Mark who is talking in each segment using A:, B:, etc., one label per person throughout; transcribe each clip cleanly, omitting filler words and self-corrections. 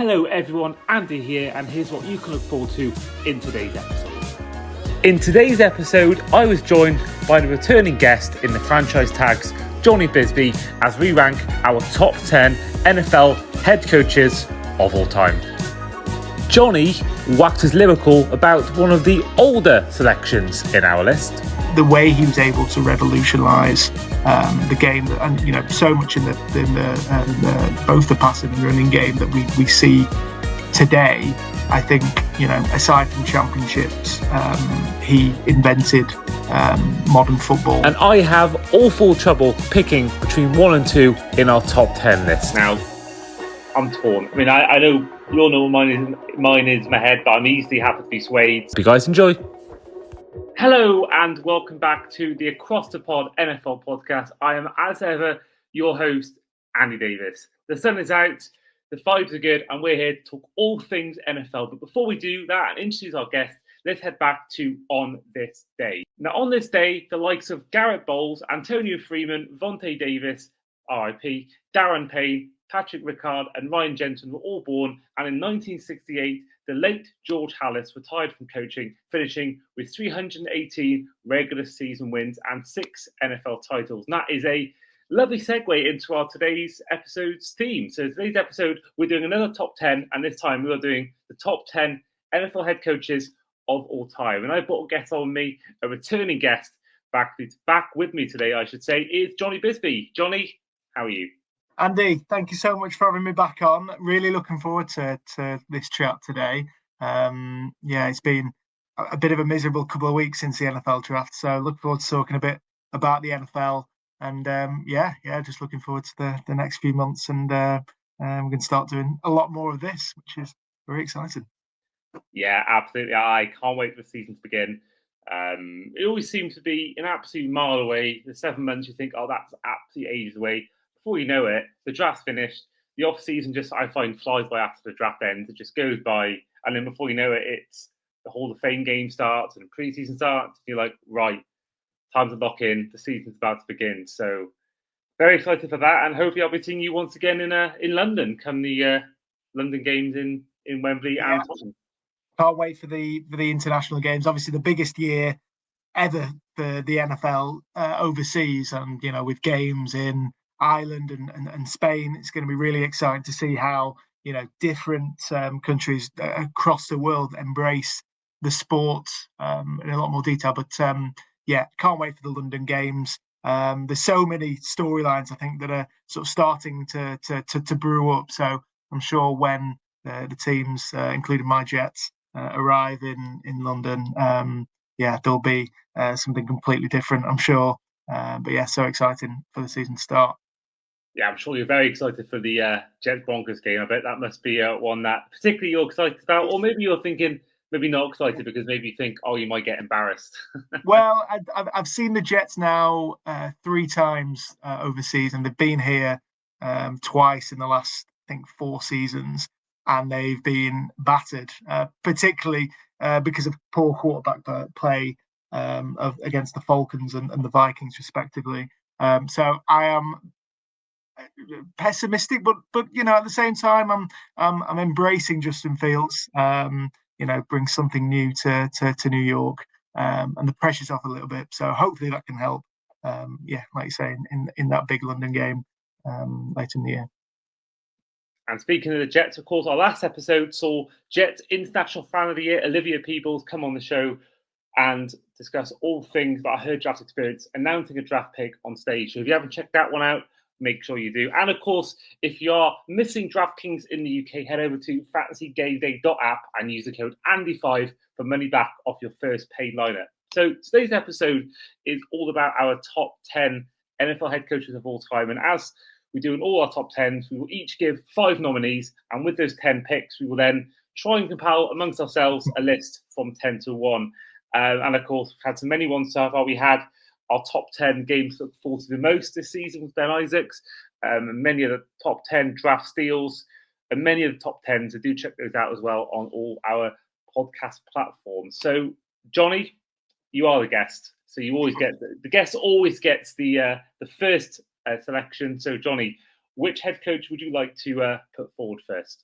A: Hello everyone, Andy here, and here's what you can look forward to in today's episode. In today's episode, I was joined by the returning guest in the franchise tags, Jonny Bisby, as we rank our top 10 NFL head coaches of all time. Jonny waxes lyrical about one of the older selections in our list.
B: The way he was able to revolutionise the game, and so much in both the passing and running game that we see today. I think aside from championships, he invented modern football.
A: And I have awful trouble picking between 1 and 2 in our top 10 list. Now, I'm torn. I mean, I know you all know what mine is in my head, but I'm easily happy to be swayed. Hope you guys enjoy. Hello and welcome back to the Across the Pod NFL podcast. I am, as ever, your host, Andy Davis. The sun is out, the vibes are good, and we're here to talk all things NFL. But before we do that and introduce our guest, let's head back to On This Day. Now, on this day, the likes of Garrett Bowles, Antonio Freeman, Vontae Davis, RIP, Darren Payne, Patrick Ricard, and Ryan Jensen were all born, and in 1968, the late George Halas retired from coaching, finishing with 318 regular season wins and 6 NFL titles. And that is a lovely segue into our today's episode's theme. So today's episode, we're doing another top 10, and this time we are doing the top 10 NFL head coaches of all time. And I brought a guest on me, a returning guest, back with me today, I should say, is Jonny Bisby. Jonny, how are you?
B: Andy, thank you so much for having me back on. Really looking forward to this chat today. It's been a bit of a miserable couple of weeks since the NFL draft, so look forward to talking a bit about the NFL. And just looking forward to the next few months, and we're going to start doing a lot more of this, which is very exciting.
A: Yeah, absolutely. I can't wait for the season to begin. It always seems to be an absolute mile away. The 7 months, you think, oh, that's absolutely ages away. Before you know it, the draft's finished. The off-season just, I find, flies by after the draft ends. It just goes by. And then before you know it, it's the Hall of Fame game starts and pre-season starts. You're like, right, time to lock in. The season's about to begin. So very excited for that. And hopefully I'll be seeing you once again in London come the London games in Wembley and Tottenham.
B: Can't wait for the international games. Obviously, the biggest year ever for the NFL overseas, and with games in Ireland and Spain, it's going to be really exciting to see how different countries across the world embrace the sport in a lot more detail. But can't wait for the London games. There's so many storylines I think that are sort of starting to brew up. So I'm sure when the teams, including my Jets, arrive in London, there'll be something completely different, I'm sure. So exciting for the season to start.
A: Yeah, I'm sure you're very excited for the Jets Broncos game. I bet that must be one that particularly you're excited about, or maybe you're thinking maybe not excited because maybe you think, oh, you might get embarrassed.
B: Well, I've seen the Jets now 3 times overseas, and they've been here twice in the last, I think, 4 seasons, and they've been battered, particularly because of poor quarterback play against the Falcons and the Vikings, respectively. So I am pessimistic, but at the same time, I'm embracing Justin Fields. Bring something new to New York, and the pressure's off a little bit. So hopefully that can help. Like you say, in that big London game later in the year.
A: And speaking of the Jets, of course, our last episode saw Jets International Fan of the Year, Olivia Peebles, come on the show and discuss all things about her draft experience, announcing a draft pick on stage. So if you haven't checked that one out, make sure you do. And of course, if you are missing DraftKings in the UK, head over to fantasygameday.app and use the code Andy5 for money back off your first paid lineup. So today's episode is all about our top 10 NFL head coaches of all time. And as we do in all our top 10s, we will each give 5 nominees. And with those 10 picks, we will then try and compile amongst ourselves a list from 10 to 1. And of course, we've had so many ones so far. We had our top 10 games that look forward to the most this season with Ben Isaacs, and many of the top 10 draft steals, and many of the top 10s. So do check those out as well on all our podcast platforms. So, Jonny, you are the guest, so you always get the guest always gets the first selection. So, Jonny, which head coach would you like to put forward first?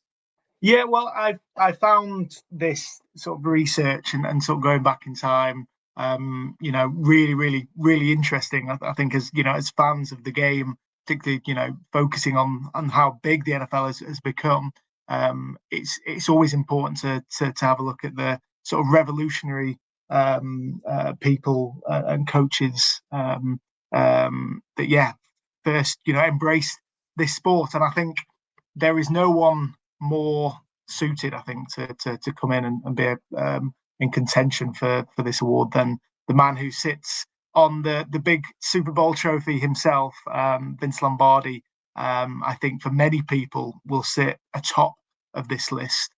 B: Yeah, well, I found this sort of research and sort of going back in time, really, really, really interesting. I think as as fans of the game, particularly focusing on how big the NFL has become, it's always important to have a look at the sort of revolutionary people and coaches that first embraced this sport, and I think there is no one more suited, I think, to come in and be in contention for this award than the man who sits on the big Super Bowl trophy himself, Vince Lombardi. I think for many people will sit atop of this list.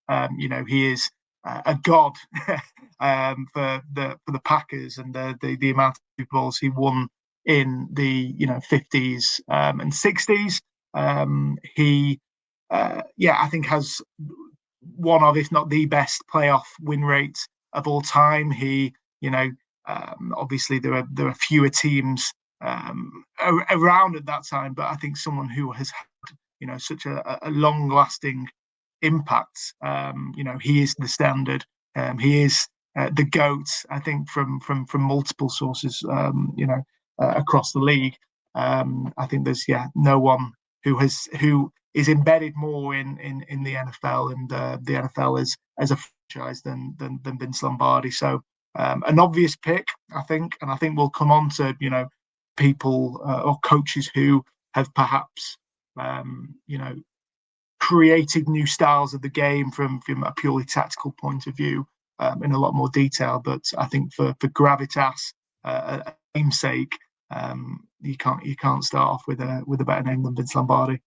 B: He is a god for the Packers and the amount of Super Bowls he won in the 50s and 60s. He I think has one of, if not the best playoff win rate of all time. He, obviously there are fewer teams around at that time, but I think someone who has had, such a long lasting impact. He is the standard. He is the goat. I think from multiple sources. Across the league. I think there's no one who is embedded more in the NFL and the NFL as a franchise than Vince Lombardi. So an obvious pick, I think, and I think we'll come on to people or coaches who have perhaps created new styles of the game from a purely tactical point of view in a lot more detail. But I think for gravitas, namesake, you can't start off with a better name than Vince Lombardi.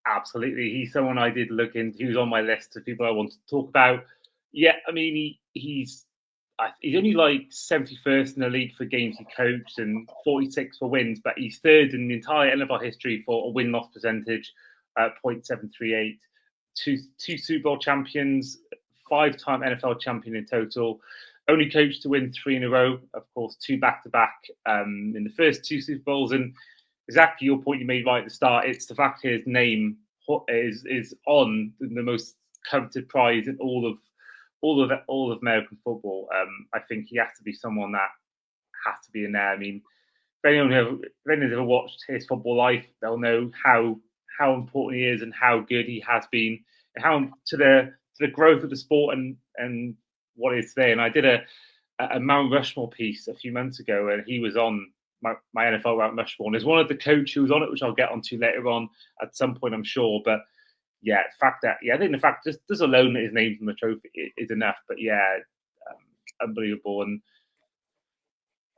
A: Absolutely, he's someone I did look into. He was on my list of people I wanted to talk about. Yeah, I mean he's only like 71st in the league for games he coached and 46 for wins, but he's third in the entire NFL history for a win-loss percentage, 0.738. Two Super Bowl champions, 5-time NFL champion in total. Only coach to win 3 in a row, of course, 2 back-to-back in the first 2 Super Bowls. And exactly your point you made right at the start, it's the fact his name is on the most coveted prize in all of American football. I think he has to be someone that has to be in there. I mean, if anyone's ever watched his football life, they'll know how important he is and how good he has been, and how to the growth of the sport and what it is today. And I did a Mount Rushmore piece a few months ago, and he was on my NFL Mount Rushmore. And there's one of the coach who was on it, which I'll get onto later on at some point, I'm sure. But yeah, I think the fact just alone that his name's on the trophy is enough. But yeah, unbelievable. And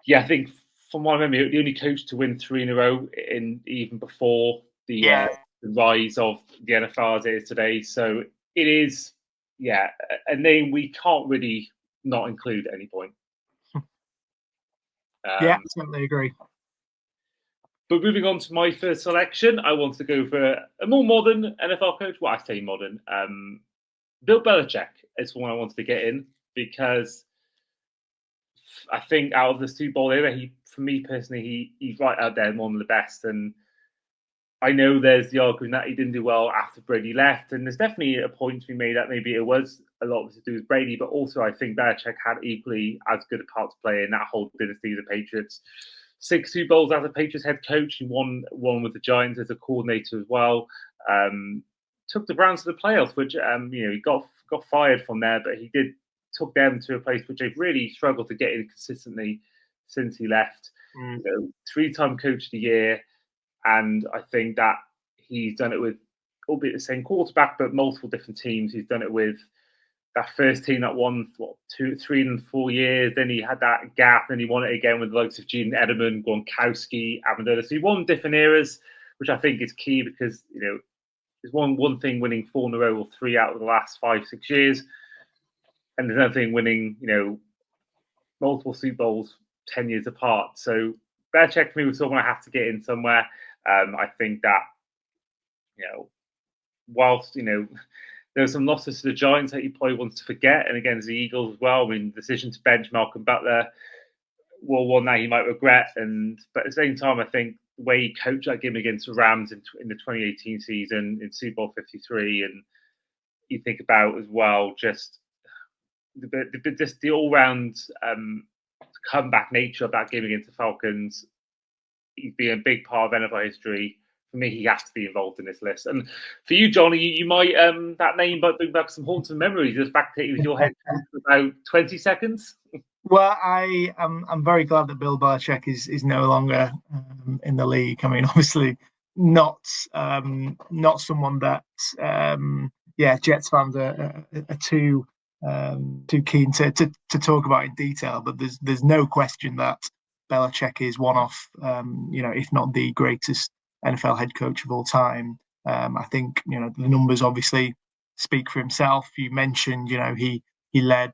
A: yeah, I think from what I remember, the only coach to win 3 in a row in even before the rise of the NFL as it is today. So it is, a name we can't really not include at any point.
B: Totally agree.
A: But moving on to my first selection, I want to go for a more modern NFL coach. Well, I say modern. Bill Belichick is one I wanted to get in because I think out of the Super Bowl era, for me personally, he's right out there, one of the best. And I know there's the argument that he didn't do well after Brady left, and there's definitely a point to be made that maybe it was a lot to do with Brady, but also I think Belichick had equally as good a part to play in that whole dynasty of the Patriots. 6 Super Bowls as a Patriots head coach. He won one with the Giants as a coordinator as well. Took the Browns to the playoffs, which he got fired from there, but he took them to a place which they've really struggled to get in consistently since he left. 3-time coach of the year, and I think that he's done it with, albeit the same quarterback, but multiple different teams. He's done it with that first team that won 2, 3, and 4 years. Then he had that gap, and he won it again with the likes of Gene Edelman, Gronkowski, Amendola. So he won different eras, which I think is key because there's one thing winning 4 in a row or 3 out of the last 5, 6 years, and there's another thing winning multiple Super Bowls 10 years apart. So Belichick for me was someone I have to get in somewhere. I think that whilst there were some losses to the Giants that he probably wants to forget, and against the Eagles as well. I mean, the decision to bench Malcolm Butler, one that he might regret. But at the same time, I think the way he coached that game against the Rams in the 2018 season in Super Bowl 53, and you think about as well, just the all round comeback nature of that game against the Falcons. He's been a big part of NFL history. For me, he has to be involved in this list. And for you, Jonny, you might that name might bring back some haunting memories. Just back to with your head for about 20 seconds.
B: Well, I'm very glad that Bill Belichick is no longer in the league. I mean, obviously not someone that Jets fans are too keen to talk about in detail. But there's no question that Belichick is one of if not the greatest NFL head coach of all time. I think the numbers obviously speak for himself. You mentioned he led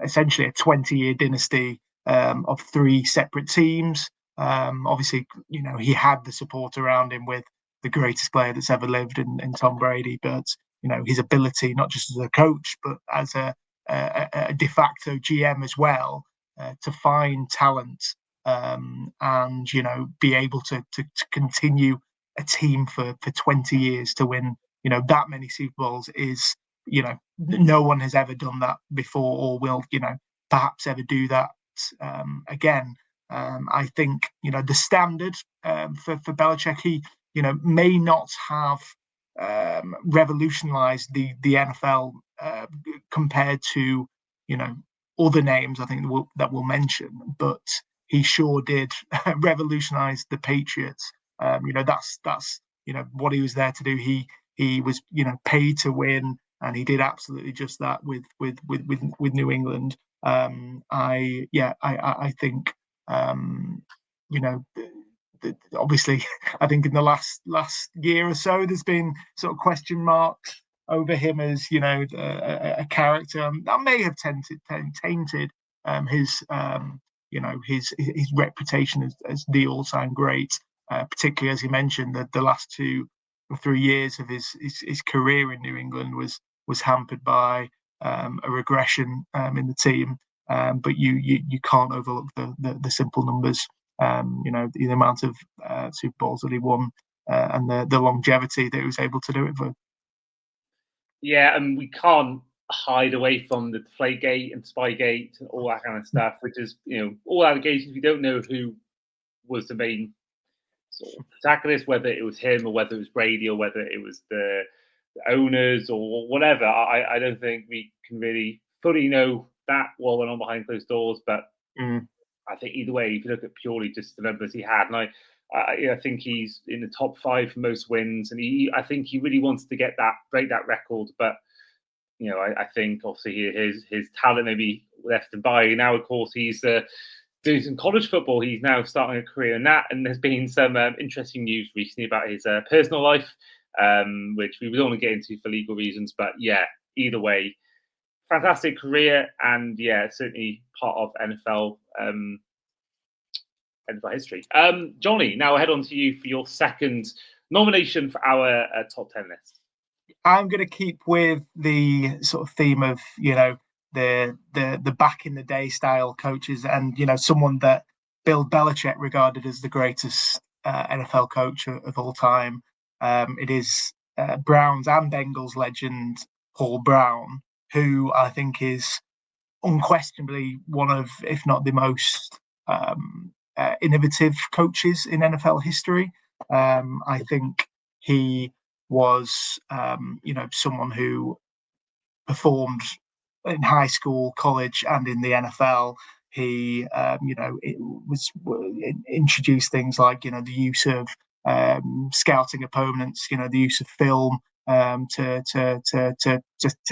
B: essentially a 20-year dynasty of 3 separate teams. Obviously, he had the support around him with the greatest player that's ever lived in Tom Brady, but his ability, not just as a coach, but as a de facto GM as well, to find talent and be able to continue a team for 20 years to win that many Super Bowls is no one has ever done that before or will perhaps ever do that again. I think the standard for Belichick, he may not have revolutionized the NFL compared to other names I think that we'll mention, but he sure did revolutionize the Patriots. That's what he was there to do. He was paid to win, and he did absolutely just that with New England. I think obviously I think in the last year or so there's been sort of question marks over him as a character that may have tainted his his reputation as the all-time great, particularly as he mentioned that the last 2 or 3 years of his career in New England was hampered by a regression in the team. But you can't overlook the simple numbers. The amount of Super Bowls that he won and the longevity that he was able to do it for.
A: Yeah, and we can't hide away from the Deflategate and Spygate and all that kind of stuff, which is all allegations. We don't know who was the main sort of protagonist, whether it was him or whether it was Brady or whether it was the owners or whatever. I don't think we can really fully know that what went on behind closed doors, but I think either way, if you look at purely just the numbers he had, and I think he's in the top 5 for most wins, and I think he really wants to break that record, but I think obviously his talent maybe left him by. Now, of course, he's doing some college football. He's now starting a career in that, and there's been some interesting news recently about his personal life, which we don't want to get into for legal reasons. But yeah, either way, fantastic career, and yeah, certainly part of NFL history. Jonny, now I'll head on to you for your second nomination for our top 10 list.
B: I'm going to keep with the sort of theme of the back in the day style coaches, and someone that Bill Belichick regarded as the greatest NFL coach of all time. It is Browns and Bengals legend Paul Brown, who I think is unquestionably one of, if not the most innovative coaches in NFL history. I think he was, someone who performed in high school, college, and in the NFL. He, introduced things like, the use of scouting opponents, the use of film to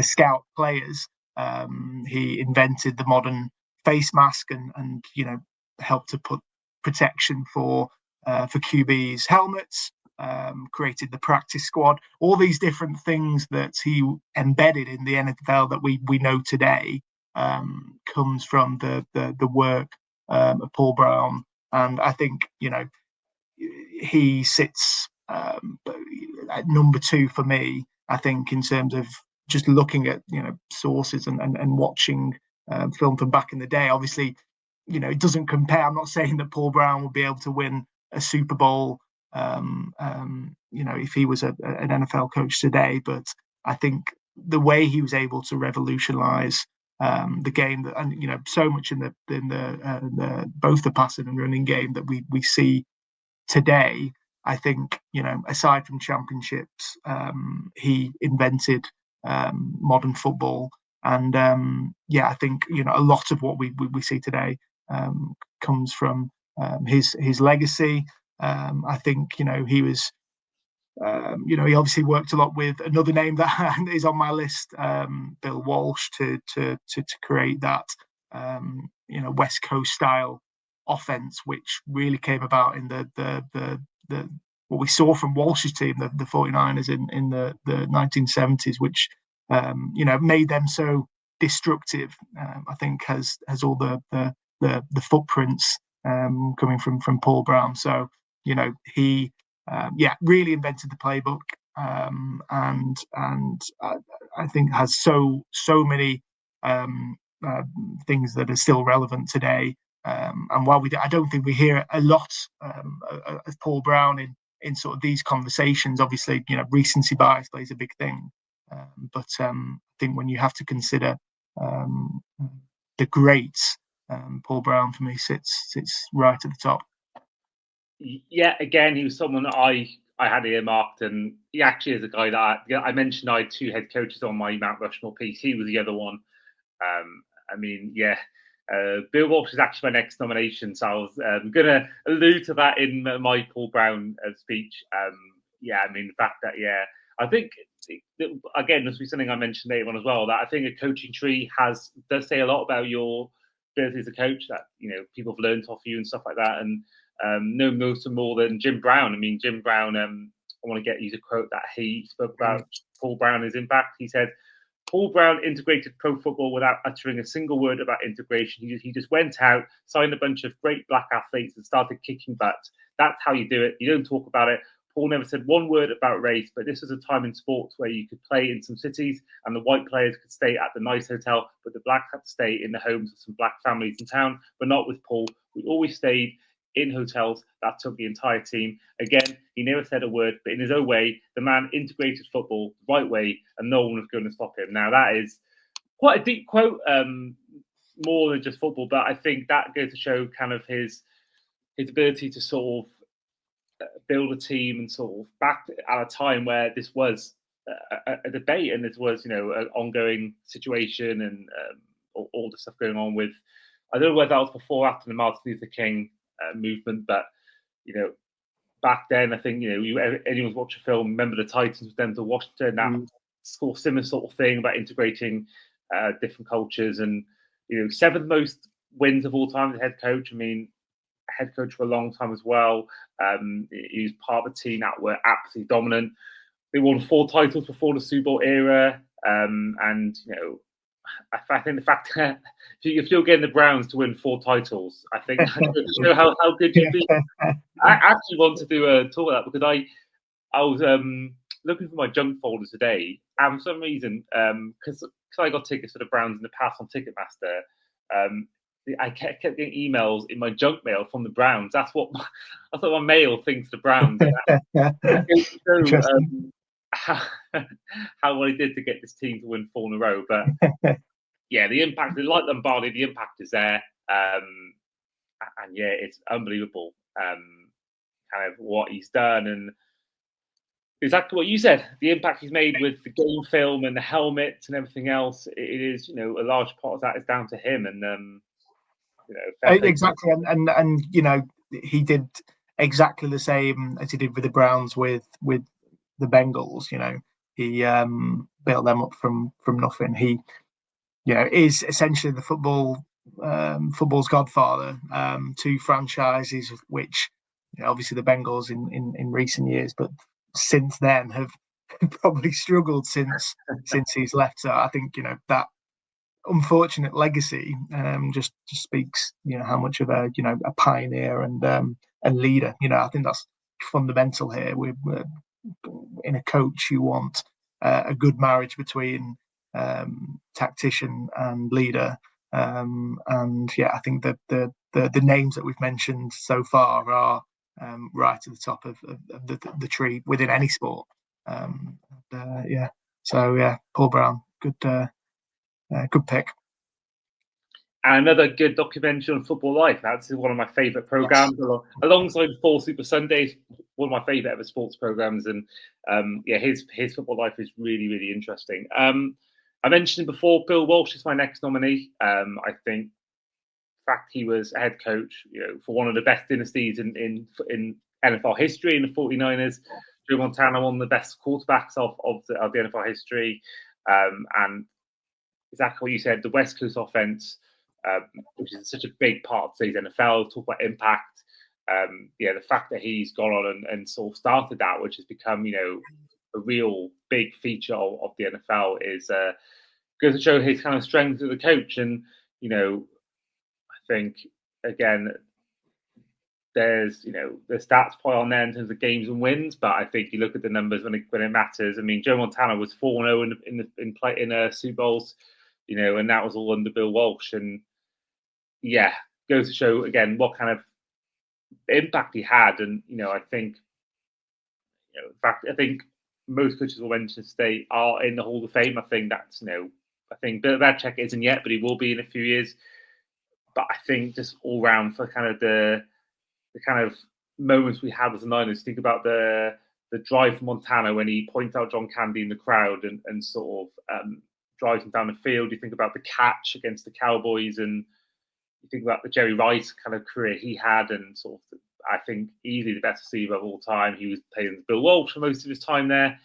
B: scout players. He invented the modern face mask and helped to put protection for QBs' helmets. Created the practice squad, all these different things that he embedded in the NFL that we know today comes from the work of Paul Brown, and I think he sits at number 2 for me. I think in terms of just looking at sources and watching film from back in the day. Obviously, it doesn't compare. I'm not saying that Paul Brown will be able to win a Super Bowl if he was an NFL coach today. But I think the way he was able to revolutionise the game, and so much in the both the passing and running game that we see today. I think aside from championships, he invented modern football, and I think a lot of what we see today comes from his legacy. I think he was. He obviously worked a lot with another name that is on my list, Bill Walsh, to create that West Coast style offense, which really came about in the what we saw from Walsh's team, the 49ers in the 1970s, which made them so destructive. I think has all the footprints coming from Paul Brown. So he really invented the playbook, and I think has so many things that are still relevant today. And while I don't think we hear a lot of Paul Brown in sort of these conversations. Obviously, recency bias plays a big thing, but I think when you have to consider the greats, Paul Brown for me sits right at the top.
A: Yeah, again, he was someone I had earmarked, and he actually is a guy that I mentioned. I had two head coaches on my Mount Rushmore piece. He was the other one. Bill Walsh is actually my next nomination, so I was going to allude to that in my Paul Brown speech. The fact that I think again, this will be something I mentioned later on as well. That I think a coaching tree does say a lot about your ability as a coach. That people have learned off you and stuff like that, and no more than Jim Brown. I mean, Jim Brown, I want to use a quote that he spoke about Paul Brown and his impact. He said, Paul Brown integrated pro football without uttering a single word about integration. He just went out, signed a bunch of great black athletes and started kicking butt. That's how you do it. You don't talk about it. Paul never said one word about race, but this was a time in sports where you could play in some cities and the white players could stay at the nice hotel, but the black had to stay in the homes of some black families in town, but not with Paul. We always stayed in hotels. That took the entire team. Again, he never said a word, but in his own way, the man integrated football the right way, and no one was going to stop him. Now, that is quite a deep quote, more than just football, but I think that goes to show kind of his ability to sort of build a team, and sort of back at a time where this was a debate, and this was, an ongoing situation, and all the stuff going on with, I don't know whether that was before or after the Martin Luther King movement, but back then, I think anyone's watched a film, Remember the Titans with Denzel Washington, that similar sort of thing about integrating different cultures, and 7th most wins of all time as head coach. I mean, head coach for a long time as well. He was part of a team that were absolutely dominant. They won 4 titles before the Super Bowl era, and I think the fact that if you're getting the Browns to win 4 titles, I think that show how good you've been. I actually want to do a talk of that, because I was looking for my junk folder today, and for some reason, because I got tickets for the Browns in the past on Ticketmaster, I kept getting emails in my junk mail from the Browns. That's what my mail thinks the Browns. How well he did to get this team to win 4 in a row, but the impact, like Lombardi, the impact is there, and it's unbelievable, kind of what he's done, and exactly what you said, the impact he's made with the game film and the helmets and everything else. It is, a large part of that is down to him, and
B: exactly, and he did exactly the same as he did with the Browns with the Bengals. He built them up from nothing. He is essentially the football's godfather to franchises, which obviously the Bengals in recent years, but since then have probably struggled since he's left. So I think that unfortunate legacy just speaks how much of a pioneer and leader. I think that's fundamental here. We're in a coach, you want a good marriage between tactician and leader, and I think that the names that we've mentioned so far are right to the top of the tree within any sport. Paul Brown, good pick.
A: And another good documentary on football life. That's one of my favourite programmes, alongside Four Super Sundays, one of my favourite ever sports programmes. And his football life is really, really interesting. I mentioned before, Bill Walsh is my next nominee. I think the fact he was a head coach, for one of the best dynasties in NFL history, in the 49ers. Joe Montana, one of the best quarterbacks of the NFL history. And exactly what you said, the West Coast offense, which is such a big part of today's NFL. Talk about impact. The fact that he's gone on and sort of started that, which has become, a real big feature of the NFL, is goes to show his kind of strength as a coach. And, I think, again, there's, the stats pile on there in terms of games and wins, but I think you look at the numbers when it matters. I mean, Joe Montana was 4-0 in Super Bowls, and that was all under Bill Walsh. And goes to show again what kind of impact he had. And I think, in fact, I think most coaches will mention State are in the Hall of Fame. I think that's I think Bill Belichick isn't yet, but he will be in a few years. But I think just all round for kind of the kind of moments we had as the Niners. Think about the drive from Montana when he points out John Candy in the crowd and sort of drives him down the field. You think about the catch against the Cowboys, and you think about the Jerry Rice kind of career he had, and sort of, I think, easily the best receiver of all time. He was playing with Bill Walsh for most of his time there.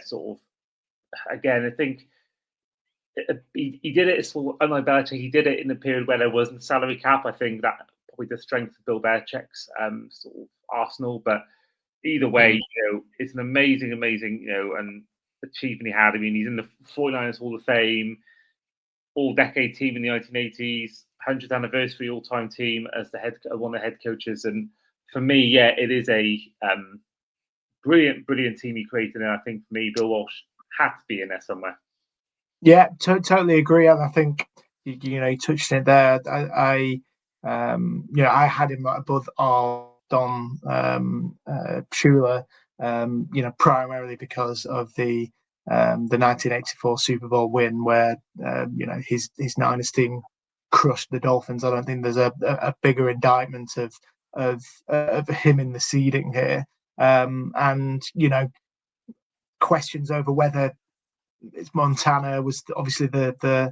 A: Sort of, again, I think he did it, sort of, unlike Belichick, he did it in a period where there wasn't a salary cap. I think that probably the strength of Bill Belichick's sort of arsenal. But either way, it's an amazing, and achievement he had. I mean, he's in the 49ers Hall of Fame, all-decade team in the 1980s, 100th anniversary all-time team as one of the head coaches. And for me, it is a brilliant team he created. And I think for me, Bill Walsh had to be in there somewhere.
B: Yeah, totally agree. And I think you touched it there. I had him above Don Shula, primarily because of the 1984 Super Bowl win, where his Niners team crushed the Dolphins. I don't think there's a bigger indictment of him in the seeding here, and questions over whether it's Montana was obviously the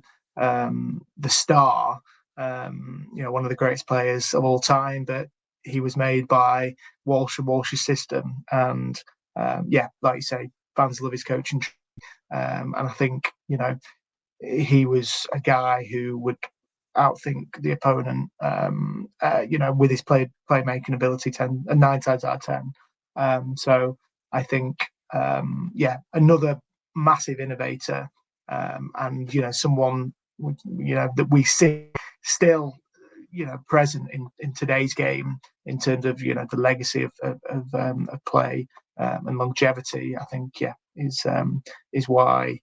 B: star, one of the greatest players of all time, but he was made by Walsh and Walsh's system. And like you say, fans love his coaching. And I think, he was a guy who would outthink the opponent, with his playmaking ability 9 times out of 10. So I think, another massive innovator, and someone that we see still present in today's game in terms of the legacy of play and longevity. I think is why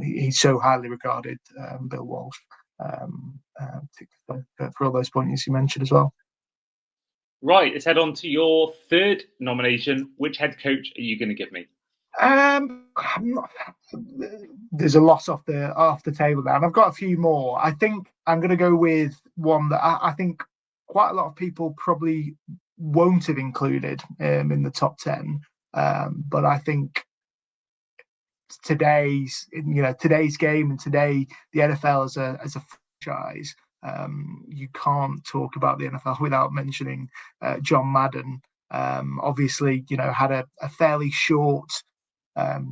B: he's so highly regarded, Bill Walsh, for all those points you mentioned as well.
A: Right, let's head on to your third nomination. Which head coach are you going to give me?
B: There's a lot off the table there, and I've got a few more. I think I'm going to go with one that I think quite a lot of people probably won't have included in the top 10, but I think today's game and today the NFL as a franchise, you can't talk about the NFL without mentioning John Madden. Obviously, had a fairly short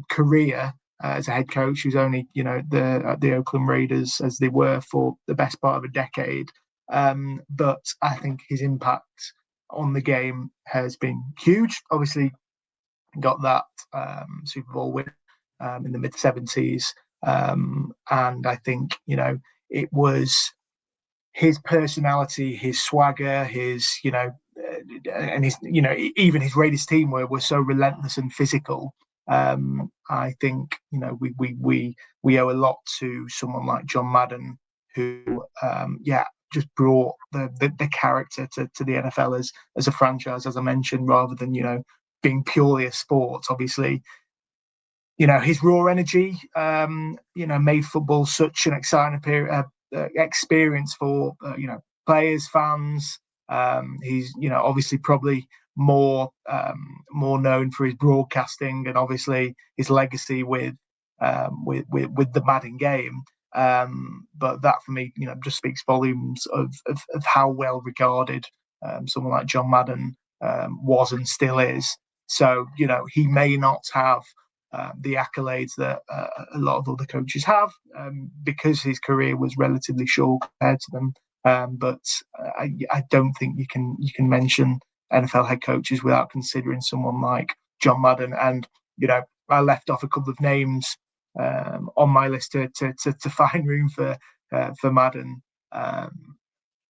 B: career as a head coach. He was only, the Oakland Raiders as they were for the best part of a decade. But I think his impact on the game has been huge. Obviously, got that Super Bowl win in the mid 70s, and I think it was his personality, his swagger, his and his even his Raiders team were so relentless and physical. I think we owe a lot to someone like John Madden, who just brought the character to the NFL as a franchise, as I mentioned, rather than being purely a sport. Obviously, his raw energy, made football such an exciting experience for players, fans. He's obviously probably more known for his broadcasting and obviously his legacy with the Madden game. But that for me, just speaks volumes of how well regarded someone like John Madden was and still is. So he may not have the accolades that a lot of other coaches have because his career was relatively short compared to them. But I don't think you can mention NFL head coaches without considering someone like John Madden. And I left off a couple of names on my list to find room for Madden,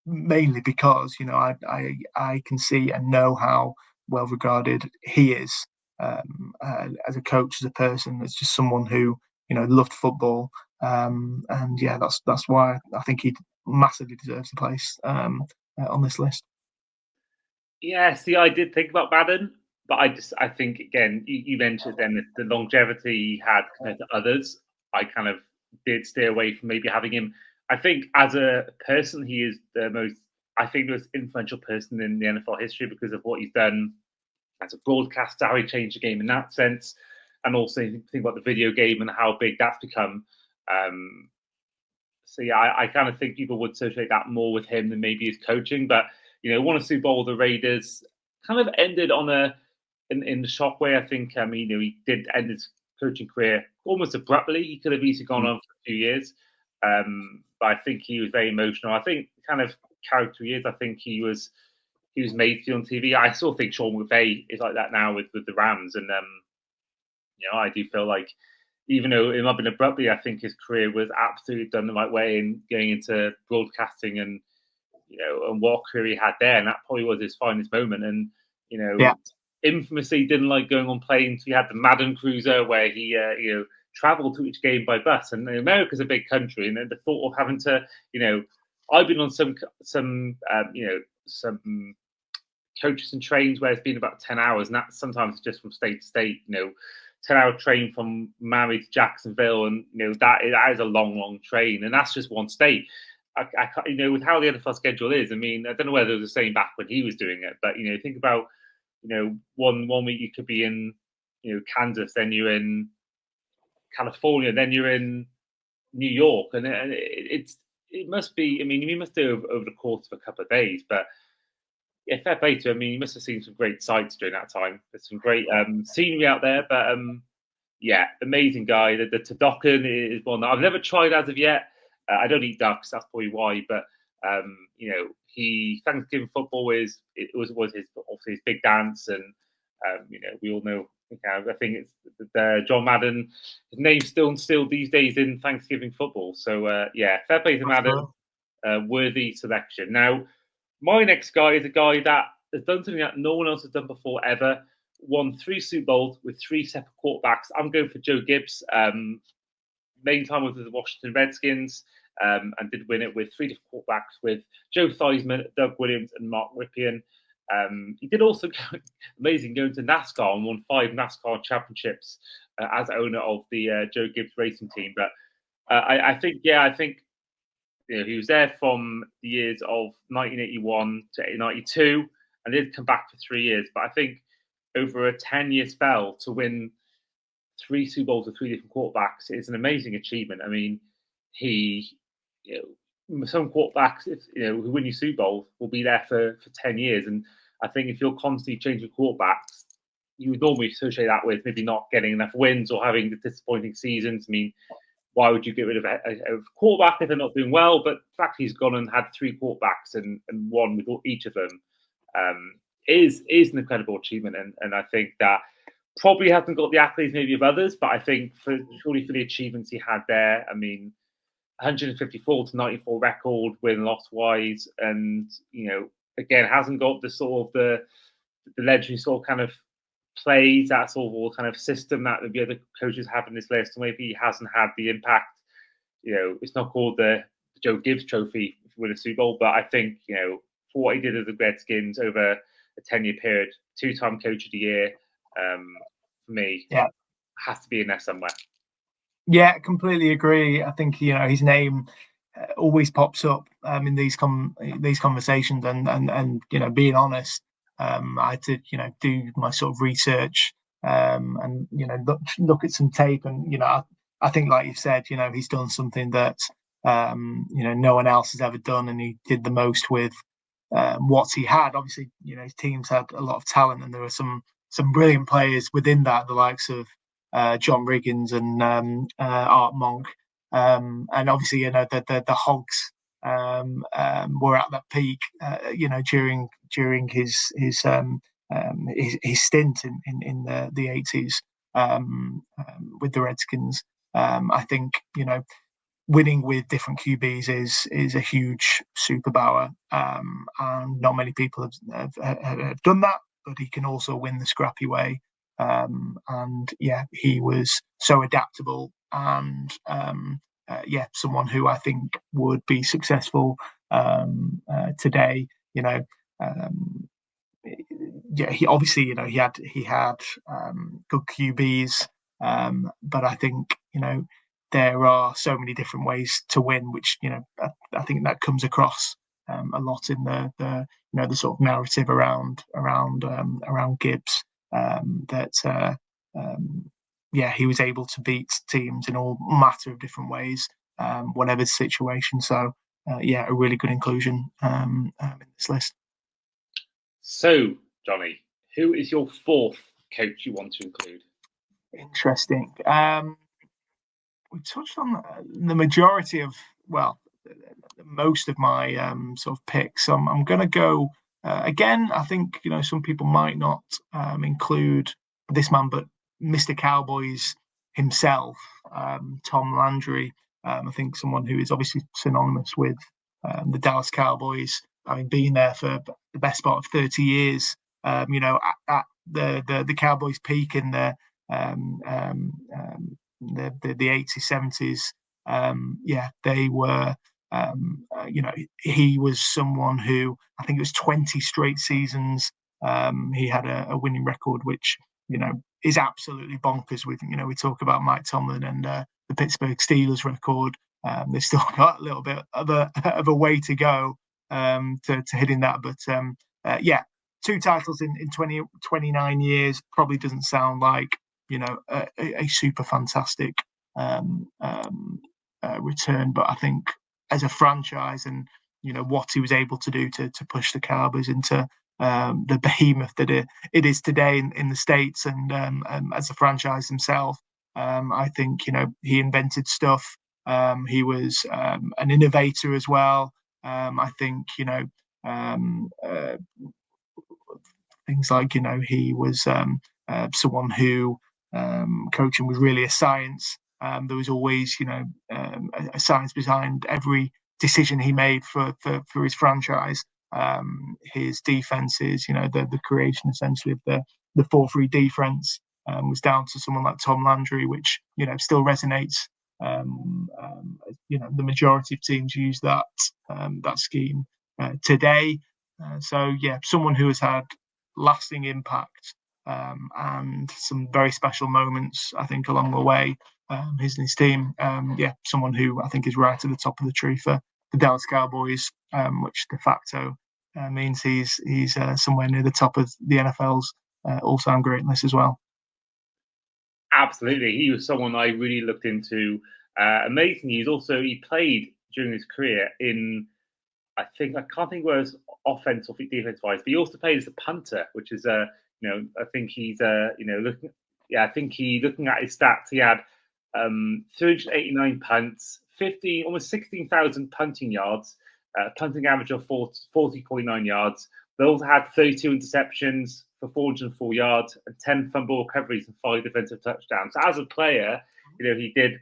B: mainly because I can see and know how well regarded he is as a coach, as a person, as just someone who loved football, and yeah, that's why I think he massively deserves a place on this list.
A: Yeah, see, I did think about Madden, but I think again, you mentioned then the longevity he had compared to others. I kind of did stay away from maybe having him. I think as a person, he is the most influential person in the NFL history because of what he's done as a broadcaster, how he changed the game in that sense, and also think about the video game and how big that's become. So yeah, I kind of think people would associate that more with him than maybe his coaching. But won a Super Bowl with the Raiders, kind of ended on in the shock way. I think he did end his coaching career almost abruptly. He could have easily gone on for a few years, but I think he was very emotional. I think kind of character he is. I think he was made to be on TV. I still think Sean McVay is like that now with the Rams, and I do feel like even though it might have been abruptly, I think his career was absolutely done the right way in going into broadcasting and and what career he had there, and that probably was his finest moment. And infamously didn't like going on planes. We had the Madden Cruiser where he traveled to each game by bus, and America's a big country, and the thought of having to I've been on some coaches and trains where it's been about 10 hours, and that's sometimes just from state to state, 10-hour train from Miami to Jacksonville, and that is a long train, and that's just one state. I with how the NFL schedule is, I mean, I don't know whether it was the same back when he was doing it, but think about one week you could be in Kansas, then you're in California, then you're in New York, and it must be. I mean, you must do over the course of a couple of days, but yeah, fair play to him. I mean, you must have seen some great sights during that time. There's some great scenery out there, but yeah, amazing guy. The turducken is one that I've never tried as of yet. I don't eat ducks, that's probably why. But he Thanksgiving football was his obviously his big dance, and we all know. I think it's John Madden. His name's still these days in Thanksgiving football. So yeah, fair play to Madden. Worthy selection. Now, my next guy is a guy that has done something that no one else has done before ever. Won 3 Super Bowls with 3 separate quarterbacks. I'm going for Joe Gibbs. Main time with the Washington Redskins, and did win it with 3 different quarterbacks with Joe Theismann, Doug Williams, and Mark Ripien. He did also amazing going to NASCAR and won 5 NASCAR championships as owner of the Joe Gibbs racing team. But I think he was there from the years of 1981 to 92 and did come back for 3 years. But I think over a 10-year spell to win 3 Super Bowls with 3 different quarterbacks is an amazing achievement. I mean, some quarterbacks, who win your Super Bowl will be there for 10 years. And I think if you're constantly changing quarterbacks, you would normally associate that with maybe not getting enough wins or having disappointing seasons. I mean, why would you get rid of a quarterback if they're not doing well? But the fact he's gone and had 3 quarterbacks and won with each of them is an incredible achievement. And I think that probably hasn't got the accolades maybe of others, but I think surely for the achievements he had there, I mean, 154 to 94 record win-loss wise, and again hasn't got the sort of the legendary sort of kind of plays, that sort of kind of system that the other coaches have in this list. Maybe he hasn't had the impact. It's not called the Joe Gibbs Trophy win a Super Bowl, but I think, for what he did with the Redskins over a 10-year period, 2-time Coach of the Year, for me, has to be in there somewhere.
B: Yeah, completely agree. I think his name always pops up in these conversations, and being honest, I had to do my sort of research and look at some tape, and I think, like you said, he's done something that no one else has ever done, and he did the most with what he had. Obviously, his teams had a lot of talent, and there were some brilliant players within that, the likes of John Riggins and Art Monk, and obviously the Hogs were at that peak, during his stint in the 80s with the Redskins. I think winning with different QBs is a huge superpower, and not many people have done that. But he can also win the scrappy way. And he was so adaptable, and someone who I think would be successful today. He obviously he had good QBs, but I think there are so many different ways to win, which I think that comes across a lot in the sort of narrative around Gibbs. He was able to beat teams in all matter of different ways, whatever the situation. So a really good inclusion in this list.
A: So, Jonny, who is your fourth coach you want to include?
B: Interesting. We touched on the majority of, most of my sort of picks. So I'm going to go again. I think some people might not include this man, but Mr. Cowboys himself, Tom Landry. I think someone who is obviously synonymous with the Dallas Cowboys, having been there for the best part of 30 years. At the Cowboys' peak in the 80s, 70s. They were. He was someone who, I think it was 20 straight seasons. He had a winning record, which is absolutely bonkers. We talk about Mike Tomlin and the Pittsburgh Steelers record. They've still got a little bit of a way to go to hitting that. But 2 titles in 29 years probably doesn't sound like a super fantastic return, but I think as a franchise, and what he was able to do to push the Cowboys into the behemoth that it is today in the States, and as a franchise himself, I think he invented stuff. He was an innovator as well. I think things like he was someone who coaching was really a science. There was always a science behind every decision he made for his franchise. His defenses, the creation essentially of the 4-3 defense was down to someone like Tom Landry, which still resonates. The majority of teams use that scheme today. Someone who has had lasting impact and some very special moments, I think, along the way. His and his team, someone who I think is right at the top of the tree for the Dallas Cowboys, which de facto means he's somewhere near the top of the NFL's all-time great list as well.
A: Absolutely, he was someone I really looked into. Amazing. He played during his career in, I can't think where his offense or defense wise, but he also played as a punter, which is I think he's looking at his stats, he had 389 punts, almost 16,000 punting yards, punting average of 40.9 yards. They also had 32 interceptions for 404 yards and 10 fumble recoveries and 5 defensive touchdowns. So as a player, he did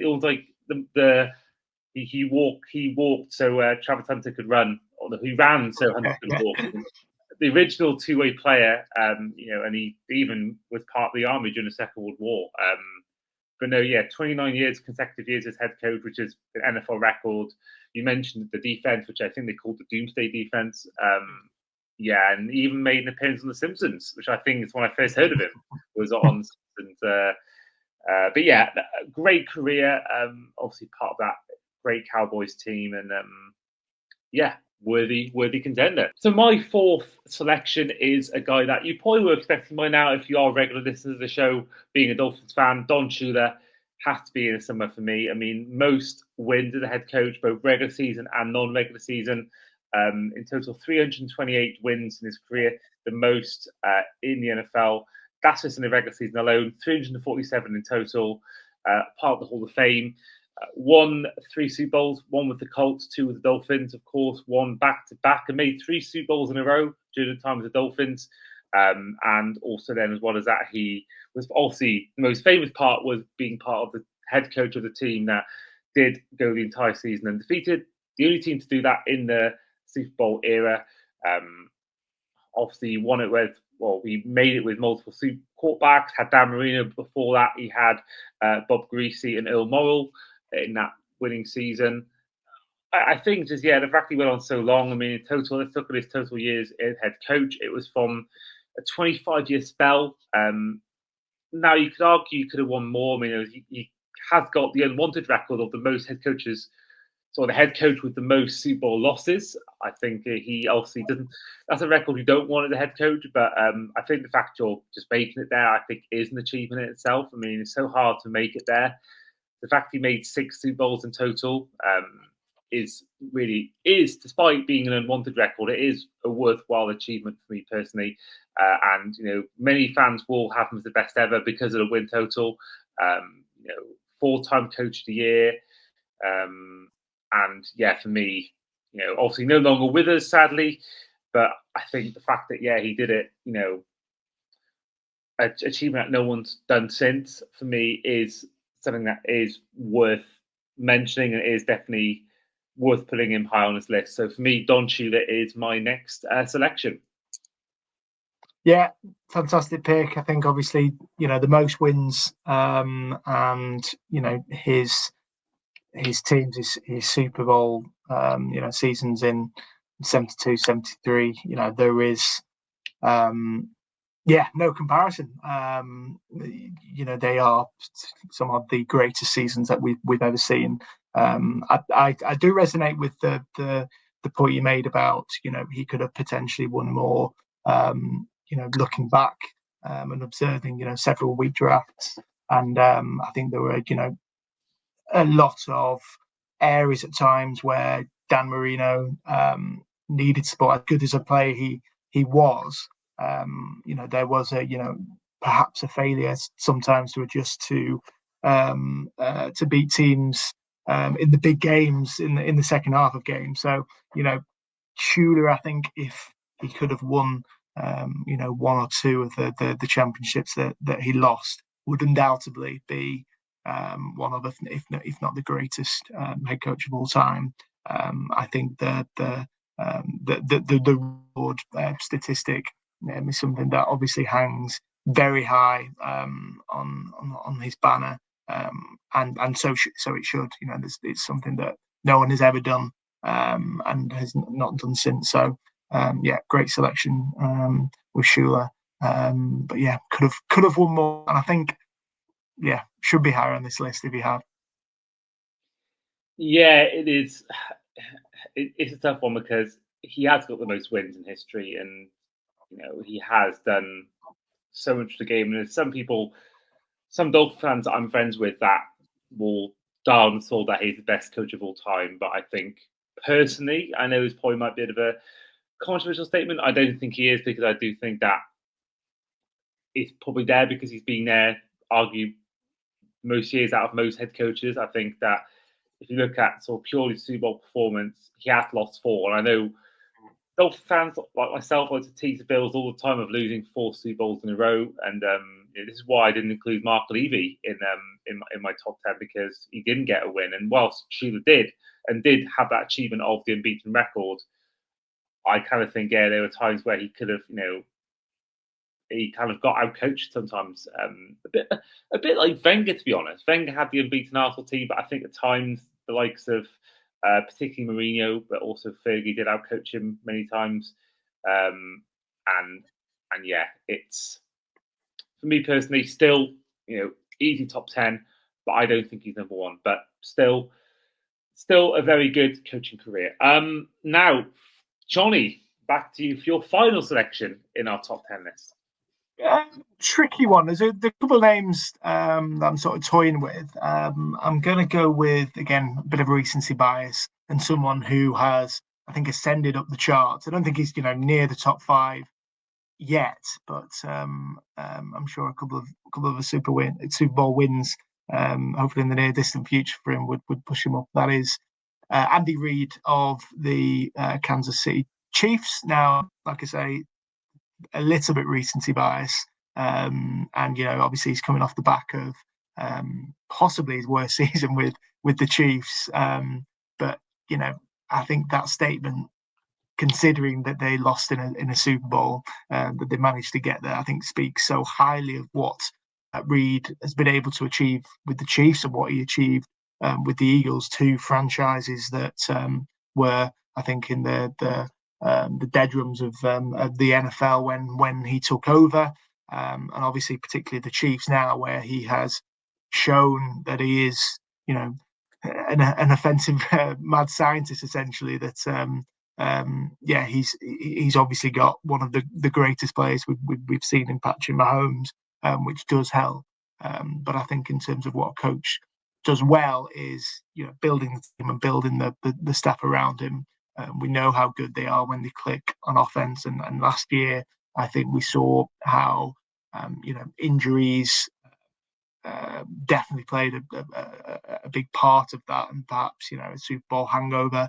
A: almost like he walked so Travis Hunter could run, or he ran so Hunter could walk. The original two-way player, and he even was part of the army during the Second World War. 29 consecutive years as head coach, which is an NFL record. You mentioned the defense, which I think they called the Doomsday defense. Yeah, and he even made an appearance on The Simpsons, which I think is when I first heard of him, was on The Simpsons. But yeah, great career. Obviously part of that great Cowboys team, and yeah, worthy contender. So my fourth selection is a guy that you probably were expecting by now if you are a regular listener to the show, being a Dolphins fan. Don Shula has to be in the summer for me. I mean, most wins as a head coach, both regular season and non-regular season. In total, 328 wins in his career, the most in the NFL. That's just in the regular season alone. 347 in total, part of the Hall of Fame. Won 3 Super Bowls, one with the Colts, 2 with the Dolphins, of course, won back-to-back and made 3 Super Bowls in a row during the time with the Dolphins. And also then, as well as that, he was obviously the most famous part was being part of the head coach of the team that did go the entire season undefeated. The only team to do that in the Super Bowl era. Obviously, won it with, well, he made it with multiple Super quarterbacks. Had Dan Marino before that. He had Bob Greasy and Earl Morrall in that winning season. I think just, yeah, the fact he went on so long. I mean, in total, let's look at his total years as head coach. It was from a 25-year spell. Now, you could argue he could have won more. I mean, he has got the unwanted record of the most head coaches, so the head coach with the most Super Bowl losses. I think he obviously doesn't. That's a record you don't want as a head coach, but I think the fact you're just making it there, I think, is an achievement in itself. I mean, it's so hard to make it there. The fact he made 6 Super Bowls in total is, despite being an unwanted record, it is a worthwhile achievement for me personally. And many fans will have him as the best ever because of the win total. 4-time Coach of the Year. And yeah, for me, obviously no longer with us, sadly, but I think the fact that, yeah, he did it, achievement that no one's done since, for me, is something that is worth mentioning and is definitely worth putting him high on his list. So for me, Don Shula is my next selection.
B: Yeah, fantastic pick. I think obviously, the most wins, and his teams, his Super Bowl, seasons in 72, 73, there is, no comparison. They are some of the greatest seasons that we've ever seen. I do resonate with the point you made about, he could have potentially won more, looking back, and observing, several week drafts. And I think there were, a lot of areas at times where Dan Marino needed support. As good as a player he was, there was perhaps a failure sometimes to adjust to beat teams in the big games in the second half of games. So Shula, I think if he could have won one or two of the championships that he lost, would undoubtedly be one of, if not the greatest head coach of all time. I think the reward statistic is something that obviously hangs very high on his banner, and so it should. It's something that no one has ever done, and has not done since. So great selection with Shula, but yeah, could have won more, and I think should be higher on this list if he had.
A: Yeah, it is. It's a tough one because he has got the most wins in history, and he has done so much for the game. And there's some Dolphins fans that I'm friends with that will die on the sword that he's the best coach of all time. But I think personally, I know this probably might be a bit of a controversial statement. I don't think he is, because I do think that it's probably there because he's been there, argue, most years out of most head coaches. I think that if you look at sort of purely Super Bowl performance, he has lost 4. And I know Dolphins fans like myself like to tease the Bills all the time of losing 4 Super Bowls in a row. And this is why I didn't include Mark Levy in my top 10, because he didn't get a win. And whilst Shula did have that achievement of the unbeaten record, I kind of think, there were times where he could have, he kind of got outcoached sometimes. A bit like Wenger, to be honest. Wenger had the unbeaten Arsenal team, but I think at times the likes of particularly Mourinho, but also Fergie did outcoach him many times. And yeah, it's, for me personally, still, easy top 10, but I don't think he's number one. But still a very good coaching career. Now, Jonny, back to you for your final selection in our top 10 list.
B: Tricky one. There's a couple of names that I'm sort of toying with. I'm going to go with, again, a bit of recency bias and someone who has, I think, ascended up the charts. I don't think he's, near the top 5 yet, but I'm sure a couple of Super Bowl wins, hopefully in the near distant future for him, would push him up. That is Andy Reid of the Kansas City Chiefs. Now, like I say, a little bit recency bias, and obviously he's coming off the back of possibly his worst season with the Chiefs. But I think that statement, considering that they lost in a Super Bowl, that they managed to get there, I think speaks so highly of what Reid has been able to achieve with the Chiefs and what he achieved with the Eagles, two franchises that were, I think, in the bedrooms of the NFL when he took over, and obviously particularly the Chiefs now, where he has shown that he is, an offensive mad scientist, essentially. That he's obviously got one of the greatest players we've seen in Patrick Mahomes, which does help. But I think in terms of what a coach does well is, building the team and building the staff around him. We know how good they are when they click on offense, and last year I think we saw how injuries definitely played a big part of that, and perhaps a Super Bowl hangover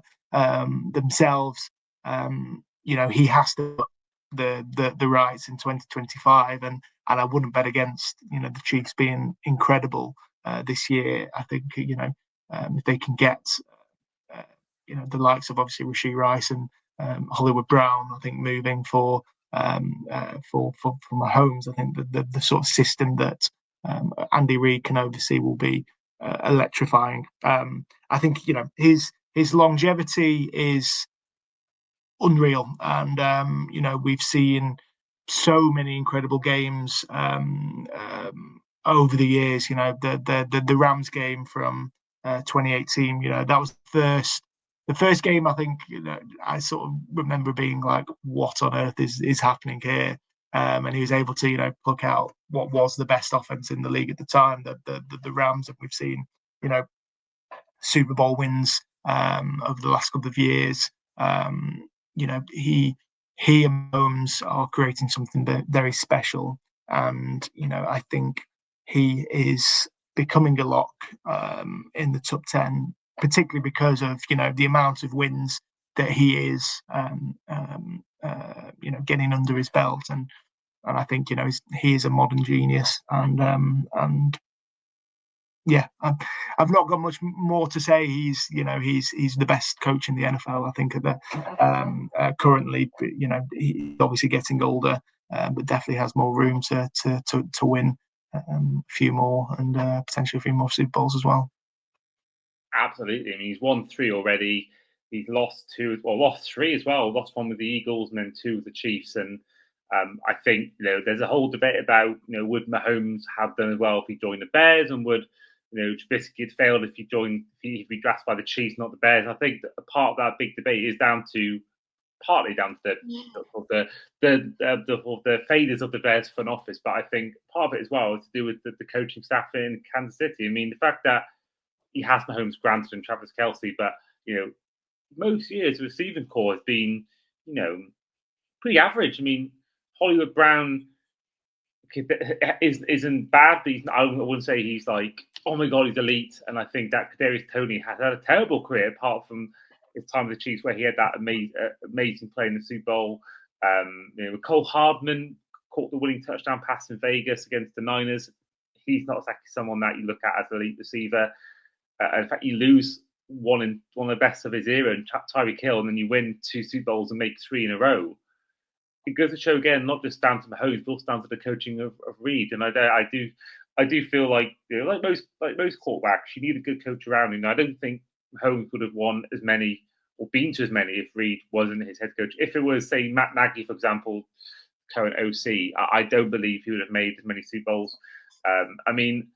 B: themselves. He has to put the rights in 2025, and I wouldn't bet against the Chiefs being incredible this year. I think if they can get the likes of obviously Rashee Rice and Hollywood Brown, I think moving for Mahomes, I think the sort of system that Andy Reid can oversee will be electrifying. I think his longevity is unreal, and we've seen so many incredible games over the years. The Rams game from 2018. That was the first game. I think I sort of remember being like, "What on earth is happening here?" And he was able to pluck out what was the best offense in the league at the time, the Rams, and we've seen Super Bowl wins over the last couple of years. He and Mahomes are creating something very special, and I think he is becoming a lock in the top 10, particularly because of the amount of wins that he is getting under his belt, and I think he is a modern genius, and yeah, I've not got much more to say. He's the best coach in the NFL, I think, currently. But, he's obviously getting older, but definitely has more room to win a few more, and potentially a few more Super Bowls as well.
A: Absolutely. I mean, he's won 3 already. He's lost 3 as well. Lost 1 with the Eagles and then 2 with the Chiefs. And I think there's a whole debate about would Mahomes have done as well if he joined the Bears, and would Trubisky had failed if he drafted by the Chiefs, not the Bears. And I think that a part of that big debate is partly down to the failures of the Bears front office, but I think part of it as well is to do with the coaching staff in Kansas City. I mean, the fact that he has Mahomes, Granted, and Travis Kelce, but most years the receiving core has been pretty average. I mean, Hollywood Brown isn't bad, but I wouldn't say he's like, oh my god, he's elite. And I think that Kadarius Toney has had a terrible career apart from his time with the Chiefs, where he had that amazing play in the Super Bowl. Cole Hardman caught the winning touchdown pass in Vegas against the Niners. He's not exactly someone that you look at as an elite receiver. In fact, you lose one of the best of his era, and Tyreek Hill, and then you win 2 Super Bowls and make 3 in a row. It goes to show again, not just down to Mahomes, but also down to the coaching of Reid. And I do feel like like most quarterbacks, you need a good coach around. I don't think Mahomes would have won as many or been to as many if Reid wasn't his head coach. If it was, say, Matt Nagy, for example, current OC, I don't believe he would have made as many Super Bowls. I mean,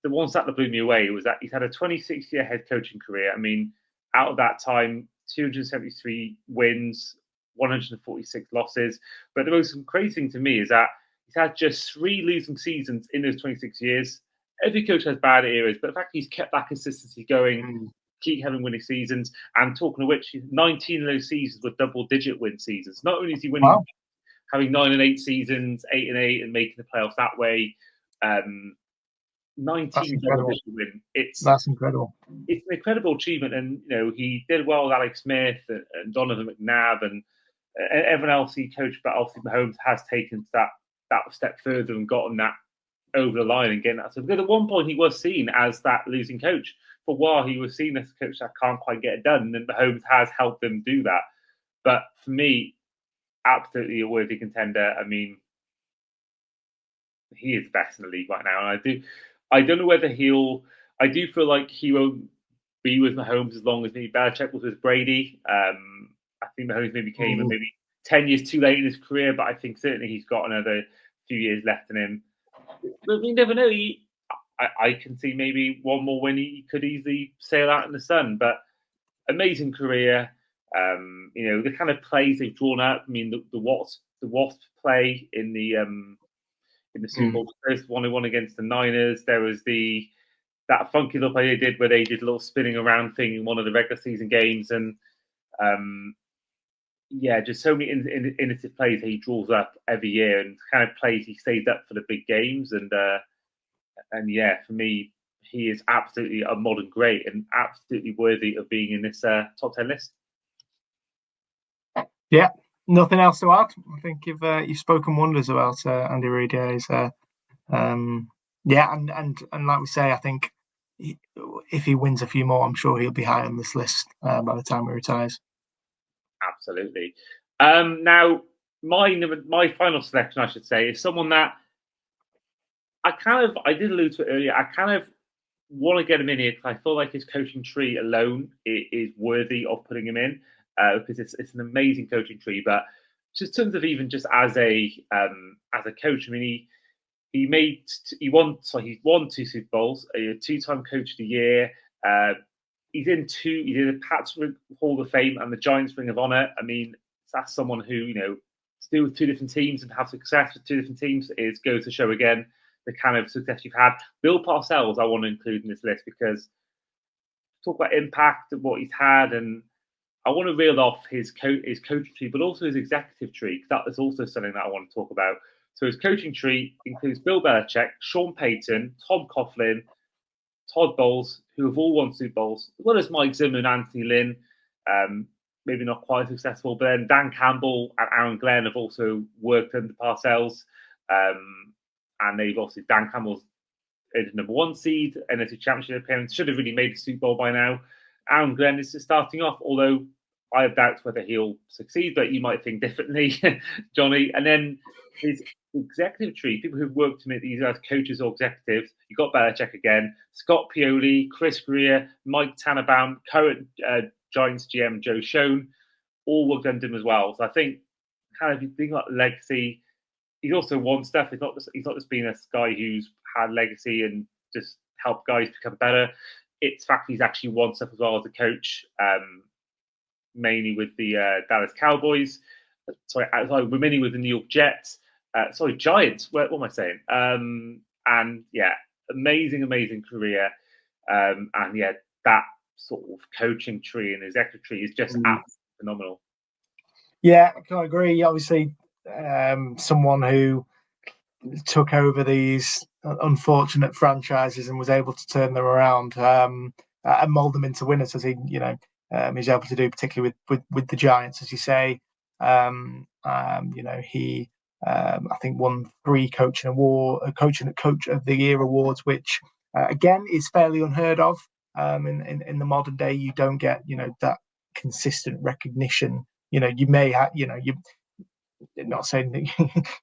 A: the one stat that blew me away was that he's had a 26-year head coaching career. I mean, out of that time, 273 wins, 146 losses. But the most crazy thing to me is that he's had just 3 losing seasons in those 26 years. Every coach has bad eras, but the fact he's kept that consistency going, keep having winning seasons, and talking of which, 19 of those seasons were double-digit win seasons. Not only is he winning, having 9-8 seasons, 8-8, and making the playoffs that way. 19 double-digit win.
B: That's incredible.
A: It's an incredible achievement, and he did well with Alex Smith and Donovan McNabb and everyone else he coached. But obviously, Mahomes has taken that step further and gotten that over the line and getting that. So because at one point he was seen as that losing coach. For a while, he was seen as a coach that can't quite get it done, and Mahomes has helped him do that. But for me, absolutely a worthy contender. I mean, he is best in the league right now, and I don't know whether I do feel like he won't be with Mahomes as long as maybe Belichick was with Brady. I think Mahomes maybe came maybe 10 years too late in his career, but I think certainly he's got another few years left in him. But we never know. I can see maybe one more win. He could easily sail out in the sun. But amazing career. The kind of plays they've drawn up. I mean, the Wasp play in the Super Bowl, the first one they won against the Niners. There was that funky little play they did where they did a little spinning around thing in one of the regular season games, and just so many innovative plays that he draws up every year, and kind of plays he stays up for the big games, and for me, he is absolutely a modern great and absolutely worthy of being in this top 10 list.
B: Yeah, nothing else to add. I think you've spoken wonders about Andy Reid. And like we say, I think if he wins a few more, I'm sure he'll be high on this list by the time he retires.
A: Absolutely. Now, my final selection, I should say, is someone that I did allude to it earlier. I kind of want to get him in here because I feel like his coaching tree alone is worthy of putting him in because it's an amazing coaching tree. But just in terms of even just as a coach, I mean, he won 2 Super Bowls, a 2-time Coach of the Year. He's in the Pats Hall of Fame and the Giants Ring of Honor. I mean, that's someone who still with 2 different teams and have success with 2 different teams goes to show again the kind of success you've had. Bill Parcells, I want to include in this list because talk about impact of what he's had, and I want to reel off his coaching tree, but also his executive tree, because that is also something that I want to talk about. So his coaching tree includes Bill Belichick, Sean Payton, Tom Coughlin, Todd Bowles, who have all won Super Bowls, as well as Mike Zimmer and Anthony Lynn. Maybe not quite successful, but then Dan Campbell and Aaron Glenn have also worked under Parcells. And they've obviously, Dan Campbell's the number 1 seed, NFC Championship appearance, should have really made the Super Bowl by now. Aaron Glenn is just starting off, although I have doubts whether he'll succeed, but you might think differently, Johnny. And then his executive tree, people who've worked with these as coaches or executives, you've got Belichick again, Scott Pioli, Chris Greer, Mike Tannenbaum, current Giants GM Joe Schoen, all worked under him as well. So I think kind of you think about legacy, he's also won stuff. He's not just been a guy who's had legacy and just helped guys become better. It's the fact he's actually won stuff as well as a coach, mainly with the Dallas Cowboys. Mainly with the New York Jets. Giants. What am I saying? And yeah, amazing career. And yeah, that sort of coaching tree and executive tree is just absolutely phenomenal.
B: Yeah, I can agree. Obviously, someone who took over these unfortunate franchises and was able to turn them around and mold them into winners, as he, he's able to do, particularly with the Giants, as you say. He I think won 3 coach of the year awards, which again is fairly unheard of. In the modern day, you don't get that consistent recognition. You may have you. Not saying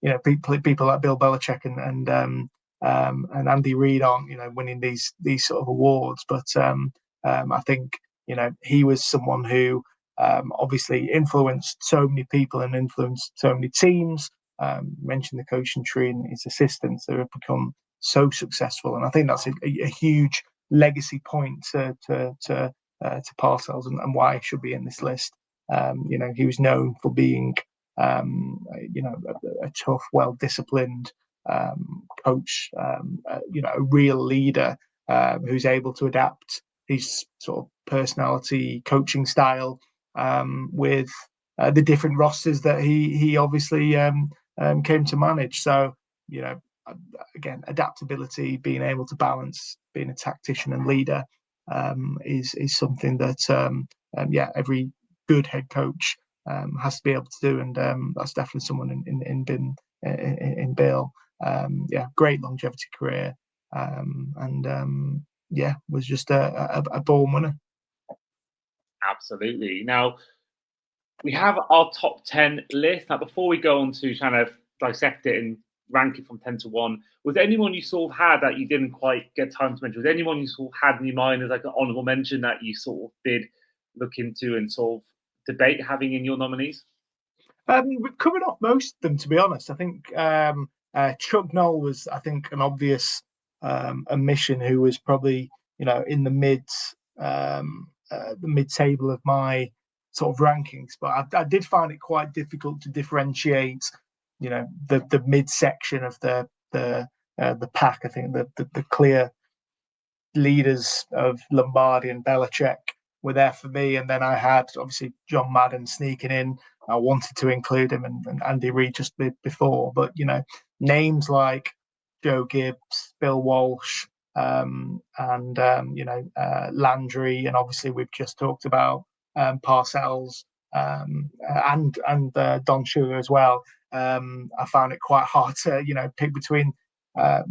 B: that people like Bill Belichick and Andy Reid aren't winning these sort of awards, but I think he was someone who obviously influenced so many people and influenced so many teams. Mentioned the coaching tree and his assistants that have become so successful, and I think that's a huge legacy point to Parcells and why he should be in this list. He was known for being a tough, well-disciplined coach, a real leader who's able to adapt his sort of personality, coaching style with the different rosters that he obviously came to manage. So, again, adaptability, being able to balance being a tactician and leader is something that every good head coach has to be able to do, and that's definitely someone in Bill. Great longevity career, and was just a born winner.
A: Absolutely. Now, we have our top 10 list. Now, before we go on to kind of dissect it and rank it from 10 to 1, was there anyone you sort of had that you didn't quite get time to mention? Was there anyone you sort of had in your mind as like an honourable mention that you sort of did look into and sort of debate having in your nominees?
B: We've covered off most of them, to be honest. I think Chuck Noll was, I think, an obvious omission, who was probably in the mid table of my sort of rankings. But I did find it quite difficult to differentiate, the mid section of the pack. I think the clear leaders of Lombardi and Belichick were there for me, and then I had obviously John Madden sneaking in. I wanted to include him, and Andy Reid just before, but names like Joe Gibbs, Bill Walsh, and Landry, and obviously we've just talked about Parcells and Don Shula as well. I found it quite hard to pick between I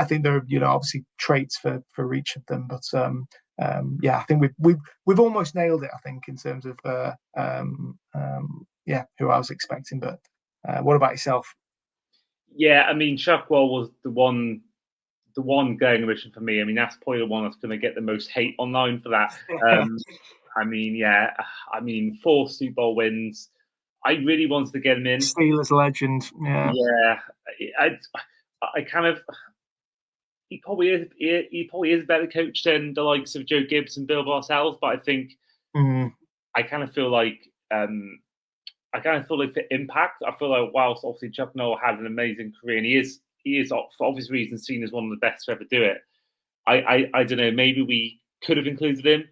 B: think there are obviously traits for each of them, but I think we've almost nailed it. I think in terms of who I was expecting. But what about yourself?
A: Yeah, I mean, Chuckwell was the one going omission for me. I mean, that's probably the one that's going to get the most hate online for that. I mean, 4 Super Bowl wins. I really wanted to get him in.
B: Steelers legend.
A: Yeah. I kind of. He probably is a better coach than the likes of Joe Gibbs and Bill Parcells, but I think I kind of feel like for impact, I feel like whilst obviously Chuck Noll had an amazing career, and he is for obvious reasons seen as one of the best to ever do it. I don't know, maybe we could have included him,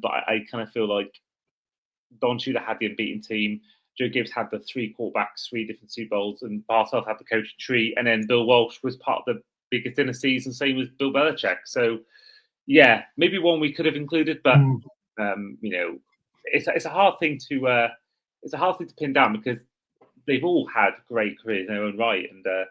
A: but I kind of feel like Don Shula had the unbeaten team. Joe Gibbs had the 3 quarterbacks, 3 different Super Bowls, and Parcells had the coaching tree, and then Bill Walsh was part of the biggest dynasties, and same with Bill Belichick. So, yeah, maybe one we could have included, but it's a hard thing to pin down because they've all had great careers in their own right, and I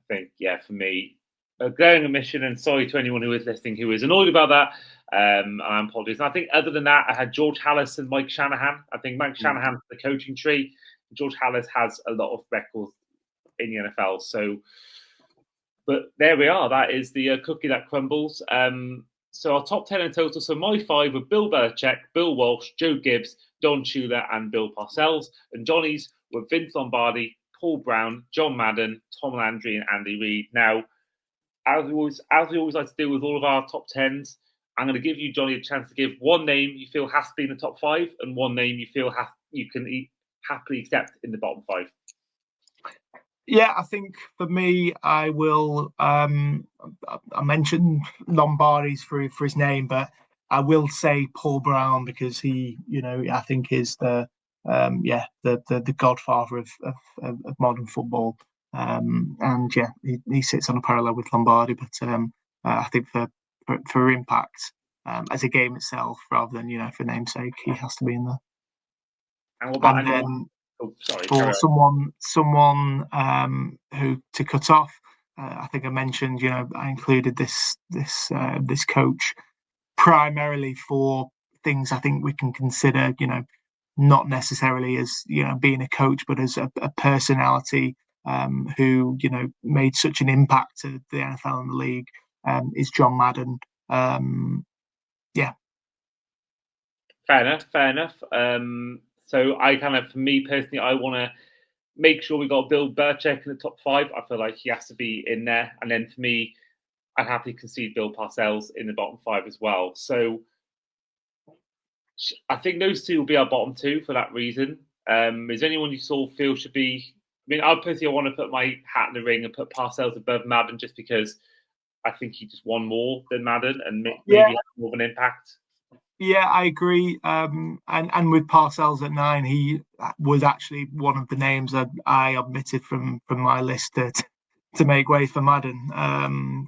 A: think for me, a glaring omission, and sorry to anyone who is listening who is annoyed about that. I apologize. And I think other than that, I had George Halas and Mike Shanahan. I think Mike Shanahan's the coaching tree. George Halas has a lot of records in the NFL. So, but there we are. That is the cookie that crumbles. So our top 10 in total. So my 5 were Bill Belichick, Bill Walsh, Joe Gibbs, Don Shula, and Bill Parcells. And Johnny's were Vince Lombardi, Paul Brown, John Madden, Tom Landry, and Andy Reid. Now, as we always like to do with all of our top 10s, I'm going to give you, Johnny, a chance to give one name you feel has to be in the top 5 and one name you feel you can happily accept in the bottom 5.
B: Yeah, I think for me, I will. I mentioned Lombardi's for his name, but I will say Paul Brown because he, I think is the godfather of modern football. He sits on a parallel with Lombardi, but I think for impact as a game itself, rather than for namesake, he has to be in there.
A: And what about
B: then? For someone who to cut off, I think I mentioned. I included this coach primarily for things I think we can consider. Not necessarily as being a coach, but as a personality who made such an impact to the NFL and the league. is John Madden. Yeah.
A: Fair enough. Fair enough. So I kind of, for me personally, I want to make sure we got Bill Belichick in the top 5. I feel like he has to be in there. And then for me, I'd happily concede Bill Parcells in the bottom 5 as well. So I think those 2 will be our bottom 2 for that reason. Is there anyone you sort of feel should be? I mean, I personally want to put my hat in the ring and put Parcells above Madden just because I think he just won more than Madden and maybe had more of an impact.
B: Yeah, I agree. And with Parcells at 9, he was actually one of the names that I omitted from my list to make way for Madden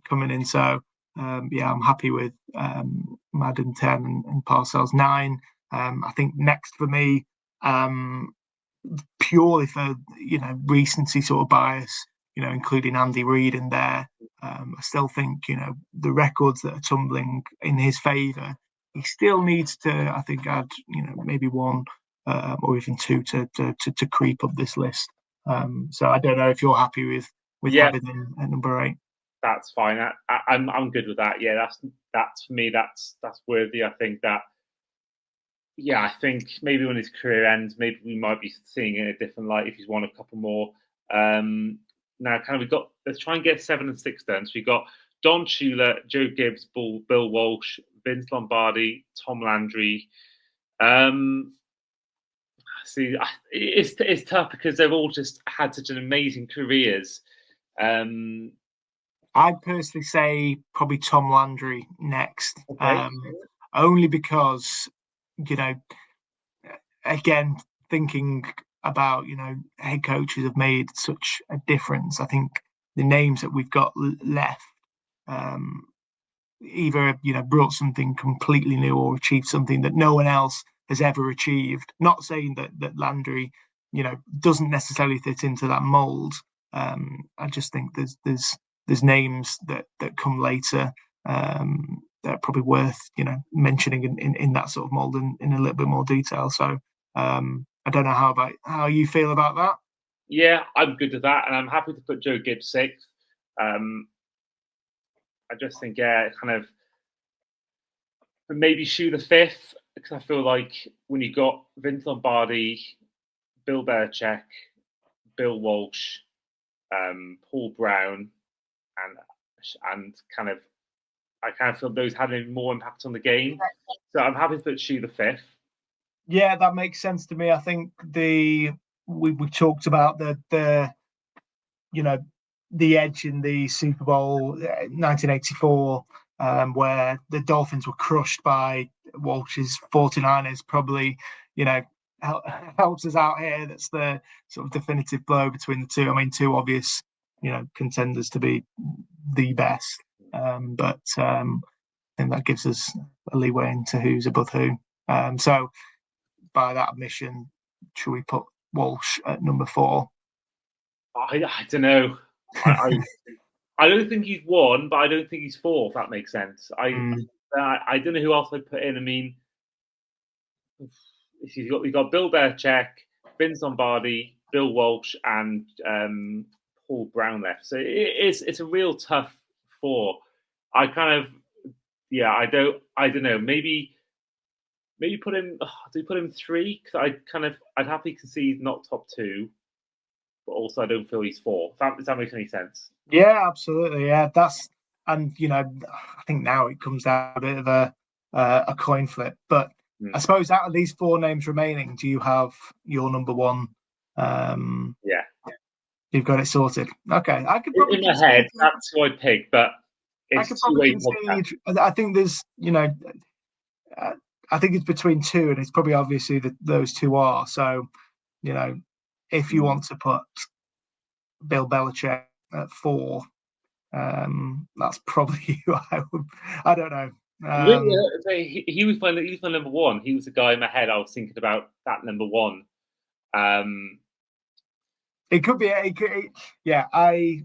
B: coming in. So yeah, I'm happy with Madden 10 and Parcells 9. I think next for me, purely for recency sort of bias, including Andy Reid in there. I still think the records that are tumbling in his favour. He still needs to, I think, add maybe 1 or even 2 to creep up this list. So I don't know if you're happy with having him at number 8.
A: That's fine. I'm good with that. Yeah, that's for me. That's worthy. I think that. Yeah, I think maybe when his career ends, maybe we might be seeing it in a different light if he's won a couple more. Now, kind of, let's try and get 7 and 6 done. So we got Don Shula, Joe Gibbs, Bill Walsh, Vince Lombardi, Tom Landry. See, it's tough because they've all just had such an amazing careers.
B: I'd personally say probably Tom Landry next,
A: Okay.
B: only because again, thinking about head coaches have made such a difference. I think the names that we've got left either brought something completely new or achieved something that no one else has ever achieved. Not saying that Landry doesn't necessarily fit into that mold. I just think there's names that come later that are probably worth mentioning in that sort of mold in a little bit more detail. So I don't know how you feel about that.
A: Yeah, I'm good with that, and I'm happy to put Joe Gibbs 6th. I just think, kind of maybe Shoe the 5th, because I feel like when you got Vince Lombardi, Bill Belichick, Bill Walsh, Paul Brown, and kind of, I kind of feel those had more impact on the game. So I'm happy to put Shoe the 5th.
B: Yeah, that makes sense to me. I think we talked about the edge in the Super Bowl 1984, where the Dolphins were crushed by Walsh's 49ers. Probably helps us out here. That's the sort of definitive blow between the two. I mean, 2 obvious contenders to be the best, but I think that gives us a leeway into who's above who. So by that admission, should we put Walsh at number 4?
A: I don't know. I don't think he's 1, but I don't think he's 4. If that makes sense. I don't know who else I'd put in. I mean, we got Bill Belichick, Vince Lombardi, Bill Walsh, and Paul Brown left. So it's a real tough 4. I kind of I don't know. Maybe put him. Do we put him 3? Because I'd happily concede not top 2, but also I don't feel he's 4. Does that make any sense?
B: Yeah, absolutely. Yeah, I think now it comes down a bit of a coin flip. But I suppose out of these 4 names remaining, do you have your number 1?
A: Yeah,
B: you've got it sorted. Okay, I could probably
A: in my head that's who I'd pick, but
B: I could probably concede. I think there's I think it's between 2, and it's probably obviously that those 2 are. So if you want to put Bill Belichick at 4, that's probably who I would. I don't know.
A: He was my number 1. He was the guy in my head. I was thinking about that number 1.
B: It could be. Yeah, I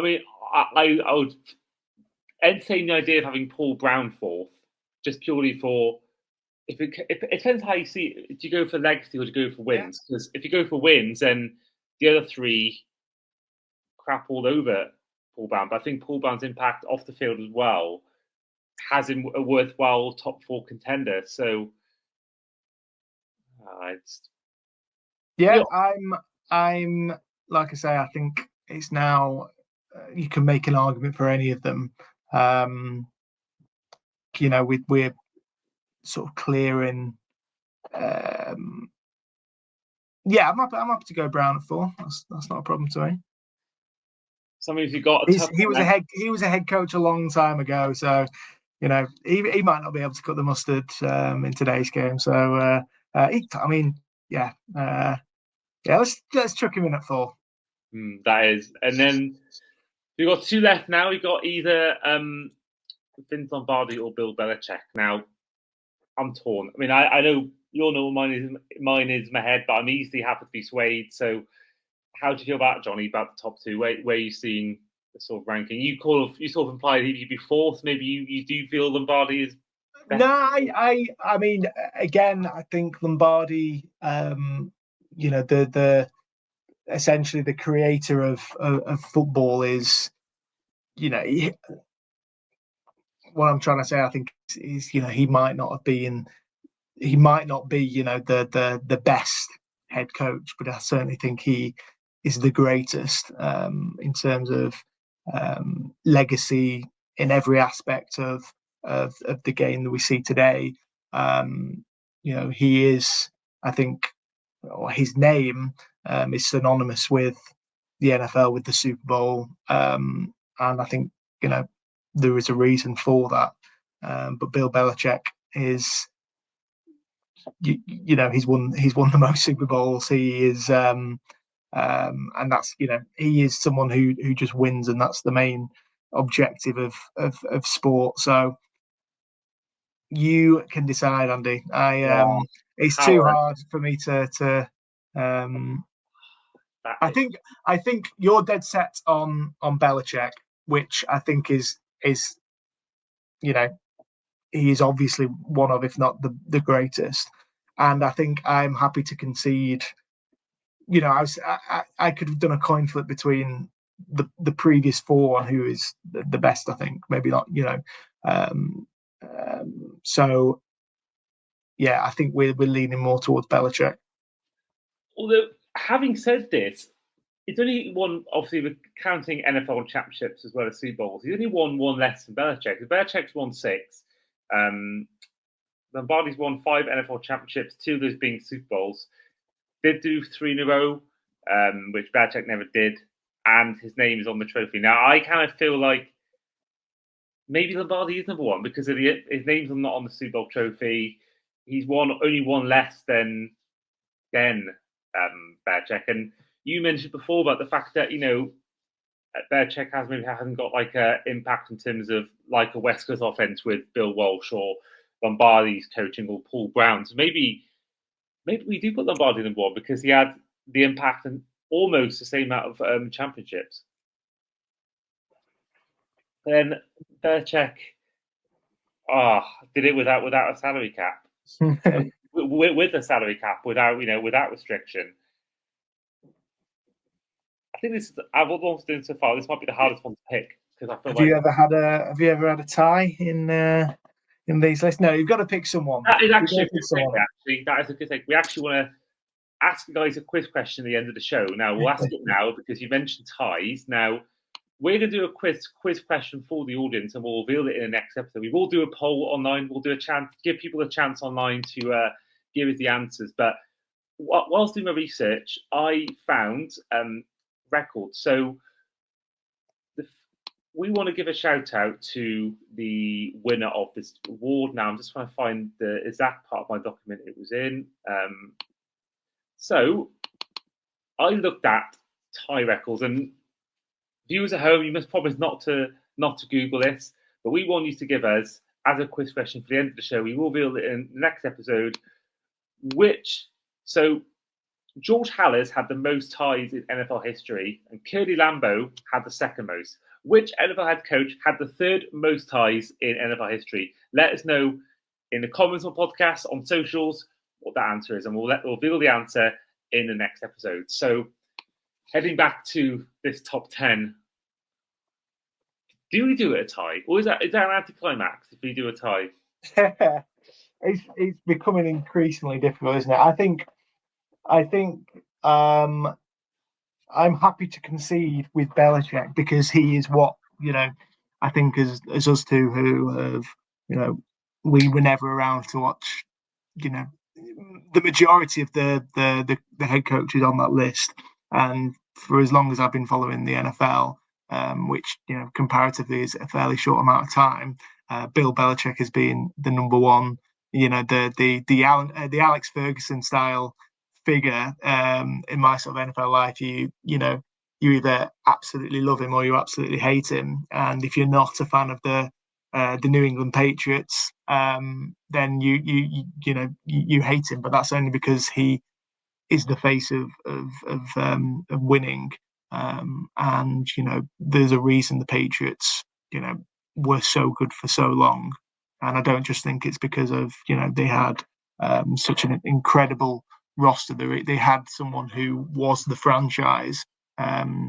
A: mean, I would entertain the idea of having Paul Brown 4th, just purely for it depends how you see it. Do you go for legacy or do you go for wins? Because if you go for wins, then the other three crap all over Paul Brown. But I think Paul Brown's impact off the field as well has him a worthwhile top 4 contender. So
B: I'm like I say, I think it's now you can make an argument for any of them. We're sort of clearing. I'm happy to go Brown at 4. That's not a problem to me.
A: Something you got.
B: He was a head coach a long time ago, so he might not be able to cut the mustard in today's game. So let's chuck him in at 4.
A: That is, and then we've got 2 left now. We've got either Vince Lombardi or Bill Belichick. Now, I'm torn. I mean, I know you all know what mine is in my head, but I'm easily happy to be swayed. So, how do you feel about Jonny, about the top 2? Where are you seeing the sort of ranking? You sort of implied he'd be 4th. Maybe you do feel Lombardi is better?
B: No, I mean, again, I think Lombardi, the essentially the creator of football is, what I'm trying to say, I think is, he might not be, the best head coach, but I certainly think he is the greatest in terms of legacy in every aspect of the game that we see today. He is, I think, or his name is synonymous with the NFL, with the Super Bowl, and I think there is a reason for that. But Bill Belichick is, he's won the most Super Bowls. He is, and that's he is someone who just wins, and that's the main objective of sport. So you can decide, Andy. It's too hard for me to. I think you're dead set on Belichick, which I think is he is obviously one of, if not the greatest. And I think I'm happy to concede. I could have done a coin flip between the previous 4 and who is the best. I think maybe not. So yeah, I think we're leaning more towards Belichick.
A: Although, having said this, it's only one, obviously, with counting NFL championships as well as Super Bowls, he's only won 1 less than Belichick. Belichick's won 6. Lombardi's won 5 NFL championships, 2 of those being Super Bowls. Did do 3 in a row, which Belichick never did, and his name is on the trophy. Now, I kind of feel like maybe Lombardi is number 1 because his name's not on the Super Bowl trophy. He's only won less than Belichick. And you mentioned before about the fact that Belichick hasn't got like an impact in terms of like a West Coast offense with Bill Walsh or Lombardi's coaching or Paul Brown. So maybe we do put Lombardi number 1 because he had the impact and almost the same amount of championships. Then Belichick, did it without a salary cap. With a salary cap, without restriction. I think this is, I've almost done so far. This might be the hardest one to pick because I feel
B: Have you ever had a tie in these lists? No, you've got to pick someone.
A: That is actually a good thing. That is a good thing. We actually want to ask you guys a quiz question at the end of the show. Now we'll ask it now because you mentioned ties. Now we're going to do a quiz question for the audience, and we'll reveal it in the next episode. We will do a poll online. We'll do a chance, give people a chance online to give us the answers. But whilst doing my research, I found records. So we want to give a shout out to the winner of this award. Now I'm just trying to find the exact part of my document it was in. So I looked at tie records, and viewers at home, you must promise not to Google this, but we want you to give us, as a quiz question for the end of the show, we will reveal it in the next episode, so George Halas had the most ties in NFL history, and Curly Lambeau had the second most. Which NFL head coach had the third most ties in NFL history? Let us know in the comments on podcasts, on socials, what that answer is, and we'll reveal the answer in the next episode. So Heading back to this top 10, do we do it a tie? Or is that an anticlimax if we do a tie?
B: It's becoming increasingly difficult, isn't it? I think I'm happy to concede with Belichick because he is what, I think as us two who have, we were never around to watch, the majority of the head coaches on that list. And for as long as I've been following the NFL, which comparatively is a fairly short amount of time, Bill Belichick has been the number one. The Alex Ferguson style figure in my sort of NFL life. You either absolutely love him or you absolutely hate him. And if you're not a fan of the New England Patriots, then you hate him. But that's only because he is the face of winning. And there's a reason the Patriots were so good for so long. And I don't just think it's because of they had such an incredible roster. They had someone who was the franchise.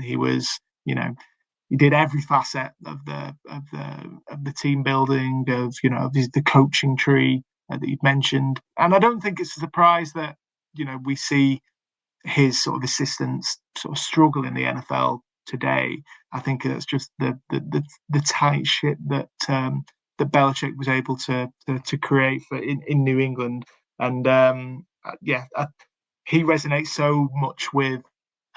B: He was he did every facet of the team building, of the coaching tree that you've mentioned. And I don't think it's a surprise that we see his sort of assistants sort of struggle in the NFL today. I think that's just the tight ship that that Belichick was able to create in New England. And he resonates so much with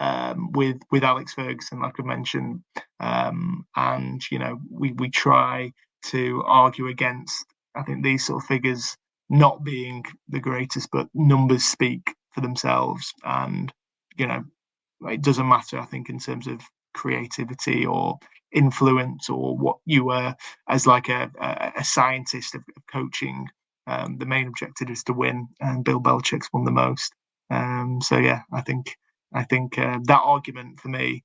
B: Alex Ferguson, like I mentioned, and we try to argue against, I think, these sort of figures not being the greatest, but numbers speak for themselves, and it doesn't matter, I think, in terms of creativity or influence or what you were as like a scientist of coaching. The main objective is to win, and Bill Belichick's won the most. So yeah, I think that argument for me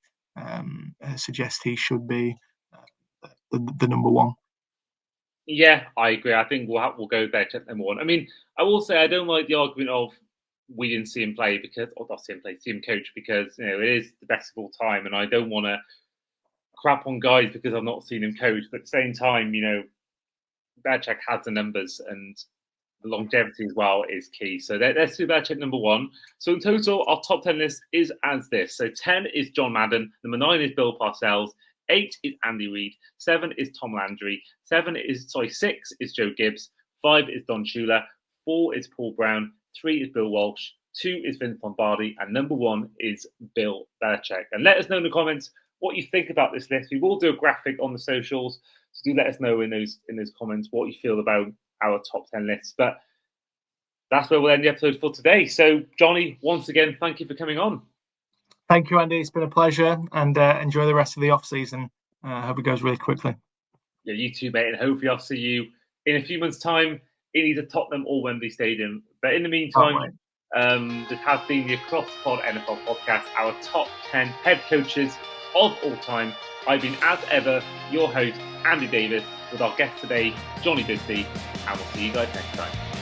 B: suggests he should be the number one.
A: Yeah, I agree. I think we'll go Belichick number one. I mean, I will say I don't like the argument of we didn't see him play because, or not see him play, see him coach because it is the best of all time, and I don't want to crap on guys because I've not seen him coach. But at the same time, Belichick has the numbers and the longevity as well is key. So let's do Belichick number one. So in total, our top 10 list is as this. So 10 is John Madden, number 9 is Bill Parcells, 8 is Andy Reid, 7 is Tom Landry, 6 is Joe Gibbs, 5 is Don Shula, 4 is Paul Brown, 3 is Bill Walsh, 2 is Vince Lombardi, and number 1 is Bill Belichick. And let us know in the comments what you think about this list. We will do a graphic on the socials, so do let us know in those comments what you feel about our top 10 lists. But that's where we'll end the episode for today. So, Jonny, once again, thank you for coming on.
B: Thank you, Andy. It's been a pleasure, and enjoy the rest of the off season. I hope it goes really quickly.
A: Yeah, you too, mate. And hopefully I'll see you in a few months' time in either Tottenham or Wembley Stadium. But in the meantime, this has been the Across the Pod NFL podcast, our top 10 head coaches of all time. I've been, as ever, your host, Andy Davis, with our guest today, Jonny Bisby, and we'll see you guys next time.